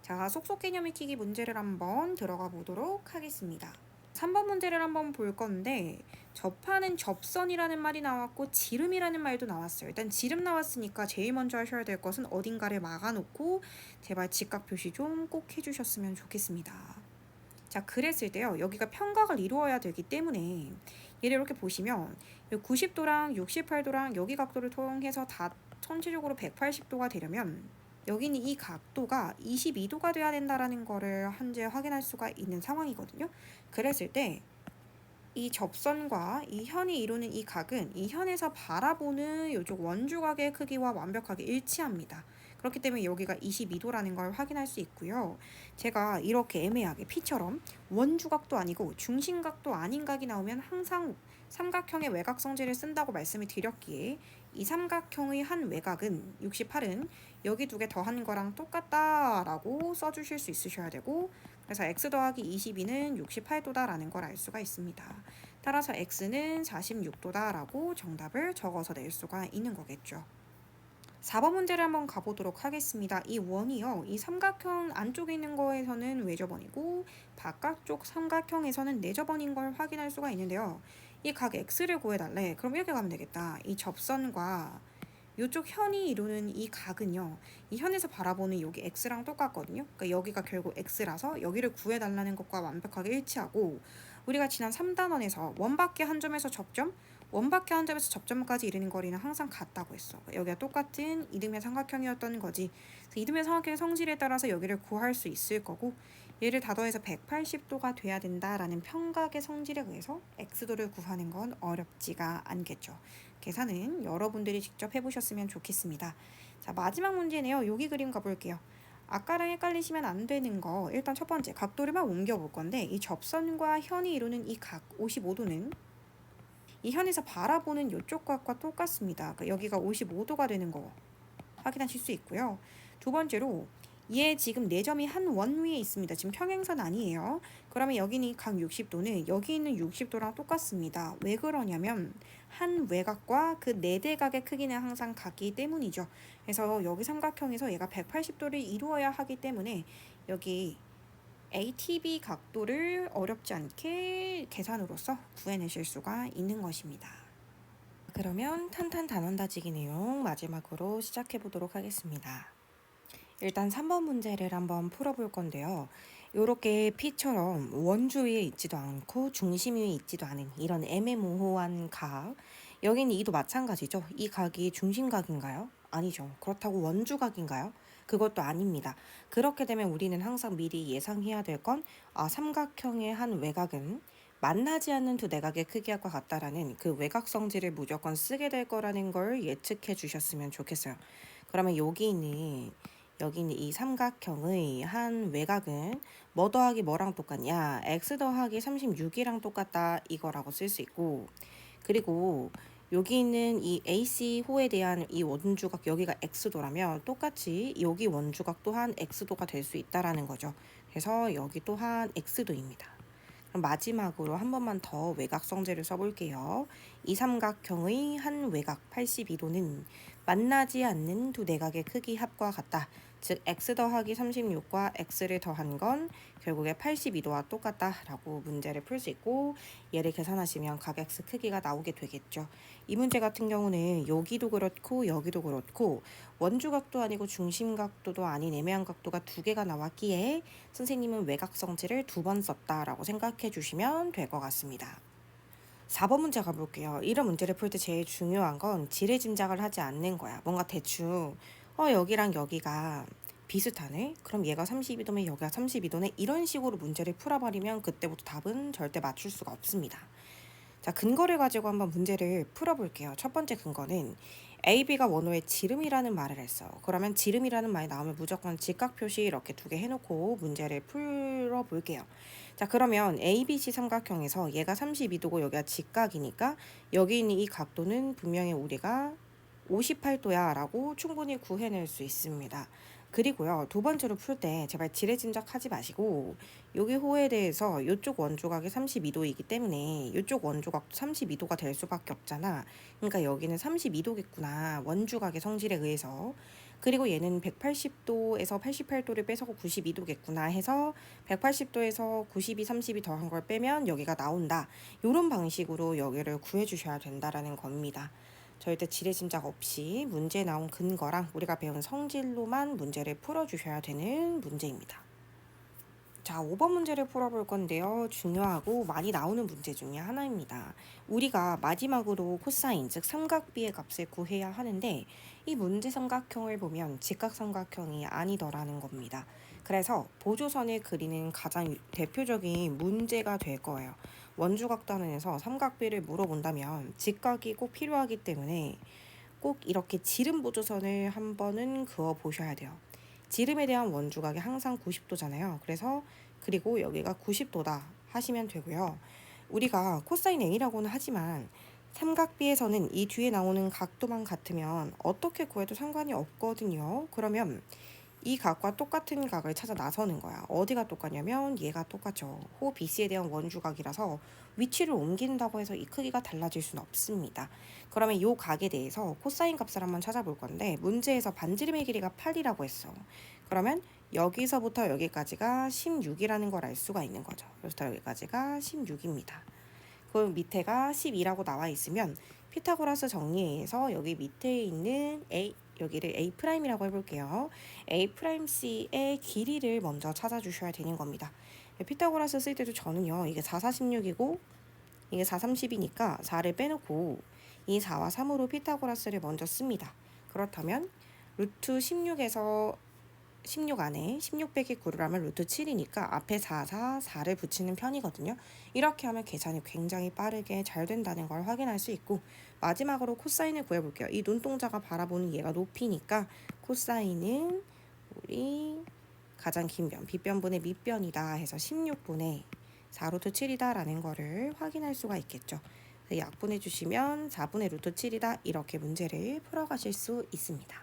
자, 속속 개념 익히기 문제를 한번 들어가 보도록 하겠습니다. 3번 문제를 한번 볼 건데 접하는 접선이라는 말이 나왔고 지름이라는 말도 나왔어요. 일단 지름 나왔으니까 제일 먼저 하셔야 될 것은 어딘가를 막아놓고 제발 직각 표시 좀 꼭 해주셨으면 좋겠습니다. 자, 그랬을 때요. 여기가 평각을 이루어야 되기 때문에 얘를 이렇게 보시면 90도랑 68도랑 여기 각도를 통해서 다 전체적으로 180도가 되려면 여기는 이 각도가 22도가 돼야 된다라는 거를 현재 확인할 수가 있는 상황이거든요. 그랬을 때 이 접선과 이 현이 이루는 이 각은 이 현에서 바라보는 이쪽 원주각의 크기와 완벽하게 일치합니다. 그렇기 때문에 여기가 22도라는 걸 확인할 수 있고요. 제가 이렇게 애매하게 P처럼 원주각도 아니고 중심각도 아닌 각이 나오면 항상 삼각형의 외곽성질을 쓴다고 말씀을 드렸기에 이 삼각형의 한 외곽은 68은 여기 두 개 더한 거랑 똑같다라고 써주실 수 있으셔야 되고, 그래서 x 더하기 22는 68도다라는 걸 알 수가 있습니다. 따라서 x는 46도다라고 정답을 적어서 낼 수가 있는 거겠죠. 4번 문제를 한번 가보도록 하겠습니다. 이 원이요, 이 삼각형 안쪽에 있는 거에서는 외접원이고 바깥쪽 삼각형에서는 내접원인 걸 확인할 수가 있는데요. 이 각 x를 구해달래. 그럼 이렇게 가면 되겠다. 이 접선과 이쪽 현이 이루는 이 각은요, 이 현에서 바라보는 여기 x랑 똑같거든요. 그러니까 여기가 결국 x라서 여기를 구해달라는 것과 완벽하게 일치하고, 우리가 지난 3단원에서 원밖에 한 점에서 접점, 원밖에 한 점에서 접점까지 이르는 거리는 항상 같다고 했어. 여기가 똑같은 이등변 삼각형이었던 거지. 그래서 이등변 삼각형의 성질에 따라서 여기를 구할 수 있을 거고, 얘를 다 더해서 180도가 돼야 된다라는 평각의 성질에 의해서 x도를 구하는 건 어렵지가 않겠죠. 계산은 여러분들이 직접 해보셨으면 좋겠습니다. 자, 마지막 문제네요. 여기 그림 가볼게요. 아까랑 헷갈리시면 안 되는 거, 일단 첫 번째 각도를만 옮겨 볼 건데, 이 접선과 현이 이루는 이 각 55도는 이 현에서 바라보는 이쪽 각과 똑같습니다. 그러니까 여기가 55도가 되는 거 확인하실 수 있고요. 두 번째로 얘 지금 4점이 한 원 위에 있습니다. 지금 평행선 아니에요. 그러면 여기는 각 60도는 여기 있는 60도랑 똑같습니다. 왜 그러냐면 한 외곽과 그 4대각의 크기는 항상 같기 때문이죠. 그래서 여기 삼각형에서 얘가 180도를 이루어야 하기 때문에 여기 ATB 각도를 어렵지 않게 계산으로써 구해내실 수가 있는 것입니다. 그러면 탄탄 단원 다지기 내용 마지막으로 시작해 보도록 하겠습니다. 일단 3번 문제를 한번 풀어볼 건데요. 이렇게 P처럼 원주 위에 있지도 않고 중심 위에 있지도 않은 이런 애매모호한 각, 여기는 이도 마찬가지죠. 이 각이 중심각인가요? 아니죠. 그렇다고 원주각인가요? 그것도 아닙니다. 그렇게 되면 우리는 항상 미리 예상해야 될 건 삼각형의 한 외곽은 만나지 않는 두 내각의 크기와 같다라는 그 외곽 성질을 무조건 쓰게 될 거라는 걸 예측해 주셨으면 좋겠어요. 그러면 여기 있는 이 삼각형의 한 외곽은 뭐 더하기 뭐랑 똑같냐? x 더하기 36이랑 똑같다 이거라고 쓸 수 있고, 그리고 여기 있는 이 AC호에 대한 이 원주각 여기가 x도라면 똑같이 여기 원주각 또한 x도가 될 수 있다라는 거죠. 그래서 여기 또한 x도입니다. 그럼 마지막으로 한 번만 더 외곽 성질을 써볼게요. 이 삼각형의 한 외곽 82도는 만나지 않는 두 내각의 크기 합과 같다. 즉 x 더하기 36과 x를 더한 건 결국에 82도와 똑같다라고 문제를 풀 수 있고, 얘를 계산하시면 각 x 크기가 나오게 되겠죠. 이 문제 같은 경우는 여기도 그렇고 여기도 그렇고 원주각도 아니고 중심각도도 아닌 애매한 각도가 두 개가 나왔기에 선생님은 외곽 성질을 2번 썼다라고 생각해 주시면 될 것 같습니다. 4번 문제 가볼게요. 이런 문제를 풀 때 제일 중요한 건 지레 짐작을 하지 않는 거야. 뭔가 대충 여기랑 여기가 비슷하네? 그럼 얘가 32도면 여기가 32도네? 이런 식으로 문제를 풀어버리면 그때부터 답은 절대 맞출 수가 없습니다. 자, 근거를 가지고 한번 문제를 풀어볼게요. 첫 번째 근거는 AB가 원호의 지름이라는 말을 했어. 그러면 지름이라는 말이 나오면 무조건 직각 표시 이렇게 2개 해놓고 문제를 풀어볼게요. 자, 그러면 ABC 삼각형에서 얘가 32도고 여기가 직각이니까 여기 있는 이 각도는 분명히 우리가 58도야 라고 충분히 구해낼 수 있습니다. 그리고요, 두 번째로 풀 때 제발 지레 짐작하지 마시고 여기 호에 대해서 이쪽 원조각이 32도이기 때문에 이쪽 원조각도 32도가 될 수밖에 없잖아. 그러니까 여기는 32도겠구나, 원주각의 성질에 의해서. 그리고 얘는 180도에서 88도를 빼서 92도겠구나 해서 180도에서 92, 30이 더한 걸 빼면 여기가 나온다. 이런 방식으로 여기를 구해주셔야 된다라는 겁니다. 절대 지레 짐작 없이 문제 나온 근거랑 우리가 배운 성질로만 문제를 풀어주셔야 되는 문제입니다. 자, 5번 문제를 풀어볼 건데요. 중요하고 많이 나오는 문제 중에 하나입니다. 우리가 마지막으로 코사인, 즉 삼각비의 값을 구해야 하는데 이 문제 삼각형을 보면 직각삼각형이 아니더라는 겁니다. 그래서 보조선을 그리는 가장 대표적인 문제가 될 거예요. 원주각단원에서 삼각비를 물어본다면 직각이 꼭 필요하기 때문에 꼭 이렇게 지름 보조선을 한 번은 그어 보셔야 돼요. 지름에 대한 원주각이 항상 90도잖아요. 그리고 여기가 90도다 하시면 되고요. 우리가 코사인 A라고는 하지만 삼각비에서는 이 뒤에 나오는 각도만 같으면 어떻게 구해도 상관이 없거든요. 그러면 이 각과 똑같은 각을 찾아 나서는 거야. 어디가 똑같냐면 얘가 똑같죠. 호 BC에 대한 원주각이라서 위치를 옮긴다고 해서 이 크기가 달라질 수는 없습니다. 그러면 이 각에 대해서 코사인 값을 한번 찾아볼 건데 문제에서 반지름의 길이가 8이라고 했어. 그러면 여기서부터 여기까지가 16이라는 걸 알 수가 있는 거죠. 여기서부터 여기까지가 16입니다. 그 밑에가 12라고 나와 있으면 피타고라스 정리해서 여기 밑에 있는 여기를 A'이라고 해볼게요. A'C의 길이를 먼저 찾아주셔야 되는 겁니다. 피타고라스 쓸 때도 저는요, 이게 4, 4, 16이고 이게 4, 30이니까 4를 빼놓고 이 4와 3으로 피타고라스를 먼저 씁니다. 그렇다면 루트 16에서 16 안에 16 빼기 9를 하면 루트 7이니까 앞에 4, 4, 4를 붙이는 편이거든요. 이렇게 하면 계산이 굉장히 빠르게 잘 된다는 걸 확인할 수 있고, 마지막으로 코사인을 구해볼게요. 이 눈동자가 바라보는 얘가 높이니까 코사인은 우리 가장 긴 변, 빗변분의 밑변이다 해서 16분의 4루트 7이다 라는 거를 확인할 수가 있겠죠. 약분해 주시면 4분의 루트 7이다 이렇게 문제를 풀어가실 수 있습니다.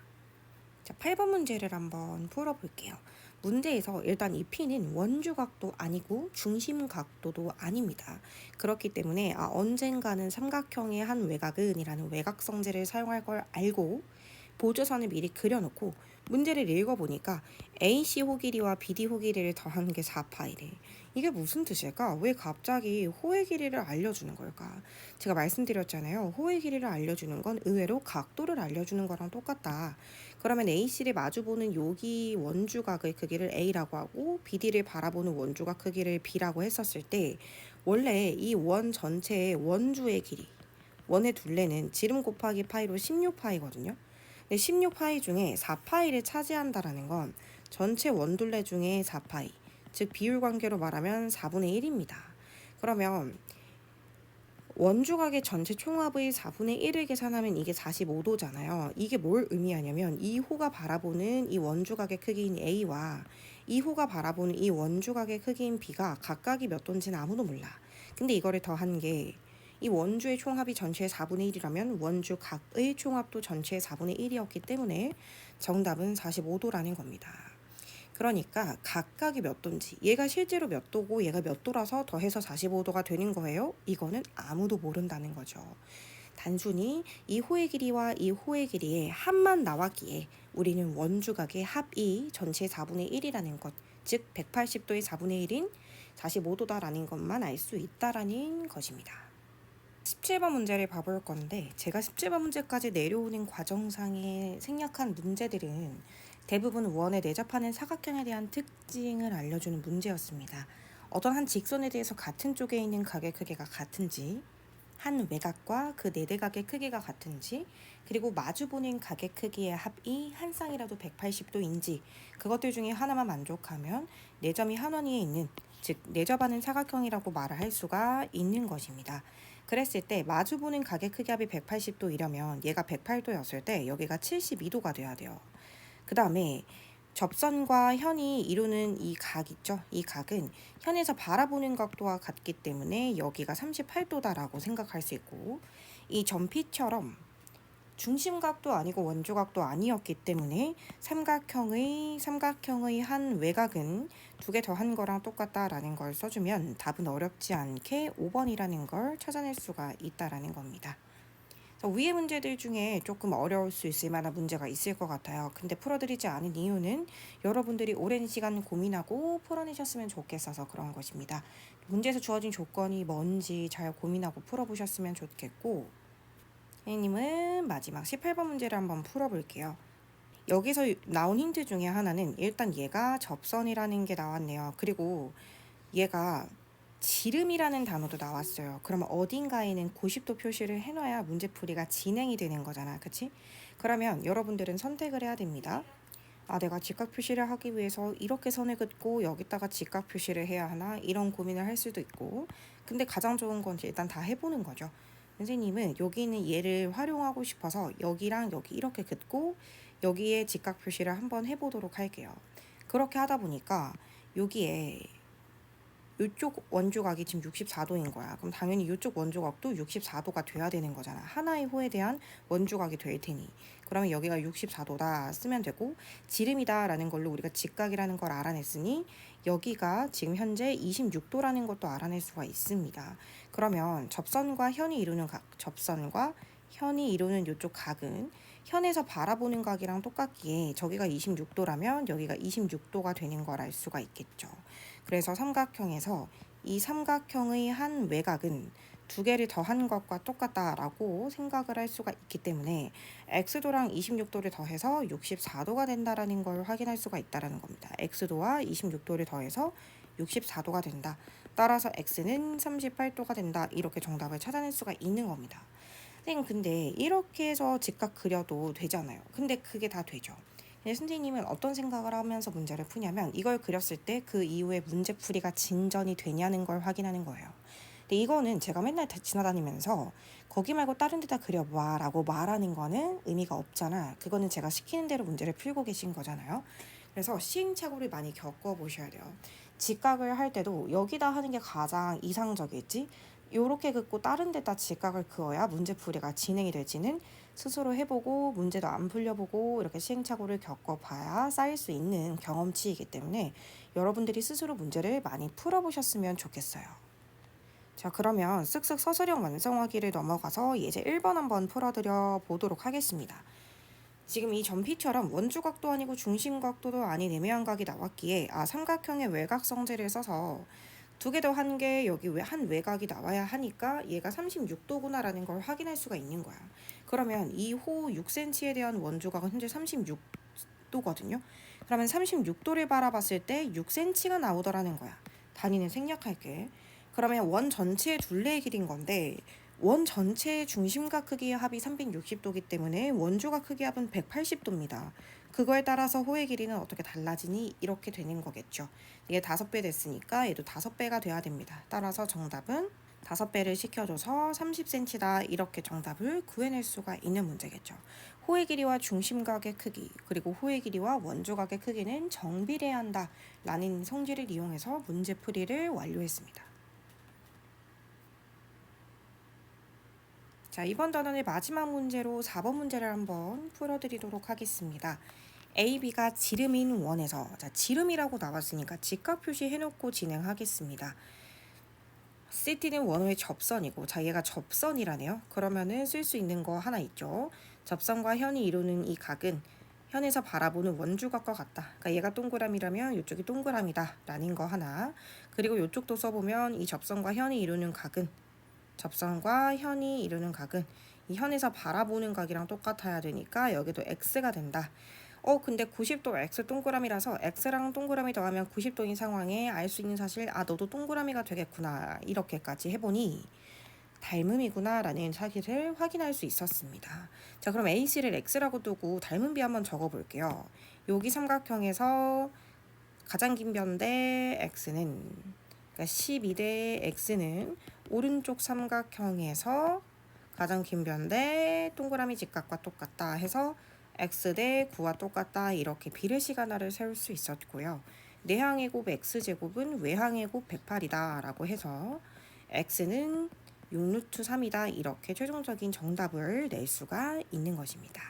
자, 8번 문제를 한번 풀어볼게요. 문제에서 일단 이 P는 원주각도 아니고 중심각도도 아닙니다. 그렇기 때문에 언젠가는 삼각형의 한 외곽은 이라는 외곽성질을 사용할 걸 알고 보조선을 미리 그려놓고 문제를 읽어보니까 AC 호길이와 BD 호길이를 더하는 게 4파이래. 이게 무슨 뜻일까? 왜 갑자기 호의 길이를 알려주는 걸까? 제가 말씀드렸잖아요. 호의 길이를 알려주는 건 의외로 각도를 알려주는 거랑 똑같다. 그러면 AC를 마주보는 여기 원주각의 크기를 A라고 하고 BD를 바라보는 원주각 크기를 B라고 했었을 때 원래 이 원 전체의 원주의 길이, 원의 둘레는 지름 곱하기 파이로 16파이거든요. 16파이 중에 4파이를 차지한다라는 건 전체 원둘레 중에 4파이, 즉 비율 관계로 말하면 4분의 1입니다. 그러면 원주각의 전체 총합의 4분의 1을 계산하면 이게 45도잖아요. 이게 뭘 의미하냐면 이 호가 바라보는 이 원주각의 크기인 A와 이 호가 바라보는 이 원주각의 크기인 B가 각각이 몇 도인지는 아무도 몰라. 근데 이거를 더한 게 이 원주의 총합이 전체의 4분의 1이라면 원주 각의 총합도 전체의 4분의 1이었기 때문에 정답은 45도라는 겁니다. 그러니까 각각이 몇 도인지, 얘가 실제로 몇 도고 얘가 몇 도라서 더해서 45도가 되는 거예요? 이거는 아무도 모른다는 거죠. 단순히 이 호의 길이와 이 호의 길이의 합만 나왔기에 우리는 원주각의 합이 전체의 4분의 1이라는 것, 즉 180도의 4분의 1인 45도다라는 것만 알 수 있다라는 것입니다. 17번 문제를 봐볼 건데, 제가 17번 문제까지 내려오는 과정상에 생략한 문제들은 대부분 원에 내접하는 사각형에 대한 특징을 알려주는 문제였습니다. 어떤 한 직선에 대해서 같은 쪽에 있는 각의 크기가 같은지, 한 외곽과 그 내대각의 크기가 같은지, 그리고 마주보는 각의 크기의 합이 한 쌍이라도 180도인지 그것들 중에 하나만 만족하면 내점이 한 원위에 있는, 즉 내접하는 사각형이라고 말을 할 수가 있는 것입니다. 그랬을 때 마주보는 각의 크기 합이 180도이려면 얘가 108도였을 때 여기가 72도가 돼야 돼요. 그 다음에 접선과 현이 이루는 이 각 있죠? 이 각은 현에서 바라보는 각도와 같기 때문에 여기가 38도다라고 생각할 수 있고, 이 점피처럼 중심각도 아니고 원주각도 아니었기 때문에 삼각형의 한 외곽은 두 개 더한 거랑 똑같다라는 걸 써주면 답은 어렵지 않게 5번이라는 걸 찾아낼 수가 있다라는 겁니다. 위의 문제들 중에 조금 어려울 수 있을 만한 문제가 있을 것 같아요. 근데 풀어드리지 않은 이유는 여러분들이 오랜 시간 고민하고 풀어내셨으면 좋겠어서 그런 것입니다. 문제에서 주어진 조건이 뭔지 잘 고민하고 풀어보셨으면 좋겠고, 선생님은 마지막 18번 문제를 한번 풀어볼게요. 여기서 나온 힌트 중에 하나는 일단 얘가 접선이라는 게 나왔네요. 그리고 얘가 지름이라는 단어도 나왔어요. 그러면 어딘가에는 90도 표시를 해놔야 문제풀이가 진행이 되는 거잖아. 그치? 그러면 여러분들은 선택을 해야 됩니다. 내가 직각 표시를 하기 위해서 이렇게 선을 긋고 여기다가 직각 표시를 해야 하나? 이런 고민을 할 수도 있고. 근데 가장 좋은 건 일단 다 해보는 거죠. 선생님은 여기 있는 얘를 활용하고 싶어서 여기랑 여기 이렇게 긋고 여기에 직각 표시를 한번 해보도록 할게요. 그렇게 하다 보니까 여기에 이쪽 원조각이 지금 64도인 거야. 그럼 당연히 이쪽 원조각도 64도가 돼야 되는 거잖아. 하나의 호에 대한 원조각이 될 테니. 그러면 여기가 64도다 쓰면 되고, 지름이다라는 걸로 우리가 직각이라는 걸 알아냈으니 여기가 지금 현재 26도라는 것도 알아낼 수가 있습니다. 그러면 접선과 현이 이루는 각, 접선과 현이 이루는 이쪽 각은 현에서 바라보는 각이랑 똑같기에 저기가 26도라면 여기가 26도가 되는 걸 알 수가 있겠죠. 그래서 삼각형에서 이 삼각형의 한 외곽은 두 개를 더한 것과 똑같다라고 생각을 할 수가 있기 때문에 x도랑 26도를 더해서 64도가 된다라는 걸 확인할 수가 있다라는 겁니다. x도와 26도를 더해서 64도가 된다. 따라서 x는 38도가 된다. 이렇게 정답을 찾아낼 수가 있는 겁니다. 선생님 근데 이렇게 해서 직각 그려도 되잖아요. 근데 그게 다 되죠. 근데 선생님은 어떤 생각을 하면서 문제를 푸냐면 이걸 그렸을 때 그 이후에 문제풀이가 진전이 되냐는 걸 확인하는 거예요. 근데 이거는 제가 맨날 지나다니면서 거기 말고 다른 데다 그려봐 라고 말하는 거는 의미가 없잖아. 그거는 제가 시키는 대로 문제를 풀고 계신 거잖아요. 그래서 시행착오를 많이 겪어보셔야 돼요. 직각을 할 때도 여기다 하는 게 가장 이상적이지, 요렇게 긋고 다른 데다 직각을 그어야 문제풀이가 진행이 될지는 스스로 해보고 문제도 안 풀려보고 이렇게 시행착오를 겪어봐야 쌓일 수 있는 경험치이기 때문에 여러분들이 스스로 문제를 많이 풀어보셨으면 좋겠어요. 자, 그러면 쓱쓱 서술형 완성하기를 넘어가서 예제 1번 한번 풀어드려 보도록 하겠습니다. 지금 이 점피처럼 원주각도 아니고 중심각도도 아닌 애매한 각이 나왔기에 삼각형의 외곽성질을 써서 두 개 더 한 게 여기 한 외곽이 나와야 하니까 얘가 36도구나라는 걸 확인할 수가 있는 거야. 그러면 이 호 6cm에 대한 원주각은 현재 36도거든요. 그러면 36도를 바라봤을 때 6cm가 나오더라는 거야. 단위는 생략할게. 그러면 원 전체의 둘레의 길이인 건데 원 전체의 중심각 크기의 합이 360도이기 때문에 원주각 크기 합은 180도입니다. 그거에 따라서 호의 길이는 어떻게 달라지니? 이렇게 되는 거겠죠. 이게 5배 됐으니까 얘도 5배가 돼야 됩니다. 따라서 정답은 5배를 시켜줘서 30cm다. 이렇게 정답을 구해낼 수가 있는 문제겠죠. 호의 길이와 중심각의 크기 그리고 호의 길이와 원주각의 크기는 정비례한다 라는 성질을 이용해서 문제풀이를 완료했습니다. 자, 이번 단원의 마지막 문제로 4번 문제를 한번 풀어드리도록 하겠습니다. A, B가 지름인 원에서, 자, 지름이라고 나왔으니까 직각 표시해놓고 진행하겠습니다. CT는 원호의 접선이고, 자, 얘가 접선이라네요. 그러면은 쓸 수 있는 거 하나 있죠. 접선과 현이 이루는 이 각은 현에서 바라보는 원주각과 같다. 그러니까 얘가 동그라미라면 이쪽이 동그라미다 라는 거 하나. 그리고 이쪽도 써보면 이 접선과 현이 이루는 각은 접선과 현이 이루는 각은 이 현에서 바라보는 각이랑 똑같아야 되니까 여기도 x가 된다. 근데 90도 x 동그라미라서 x랑 동그라미 더하면 90도인 상황에 알 수 있는 사실, 너도 동그라미가 되겠구나. 이렇게까지 해보니 닮음이구나 라는 사실을 확인할 수 있었습니다. 자, 그럼 AC를 x라고 두고 닮은 비 한번 적어볼게요. 여기 삼각형에서 가장 긴 변대 x는, 그러니까 12대 x는 오른쪽 삼각형에서 가장 긴 변대 동그라미 직각과 똑같다 해서 x 대 9와 똑같다. 이렇게 비례시간화를 세울 수 있었고요. 내항의 곱 x제곱은 외항의 곱 108이다 라고 해서 x는 6루트 3이다. 이렇게 최종적인 정답을 낼 수가 있는 것입니다.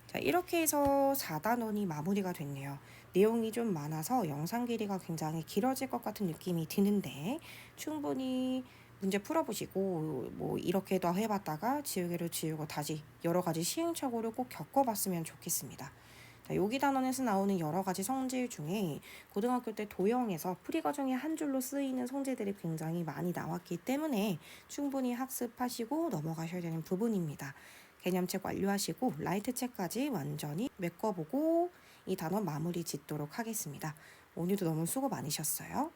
자, 이렇게 해서 4단원이 마무리가 됐네요. 내용이 좀 많아서 영상 길이가 굉장히 길어질 것 같은 느낌이 드는데 충분히 문제 풀어보시고 뭐 이렇게 더 해봤다가 지우개를 지우고 다시 여러 가지 시행착오를 꼭 겪어봤으면 좋겠습니다. 자, 여기 단원에서 나오는 여러 가지 성질 중에 고등학교 때 도형에서 풀이 과정의 한 줄로 쓰이는 성질들이 굉장히 많이 나왔기 때문에 충분히 학습하시고 넘어가셔야 되는 부분입니다. 개념책 완료하시고 라이트 책까지 완전히 메꿔보고 이 단원 마무리 짓도록 하겠습니다. 오늘도 너무 수고 많으셨어요.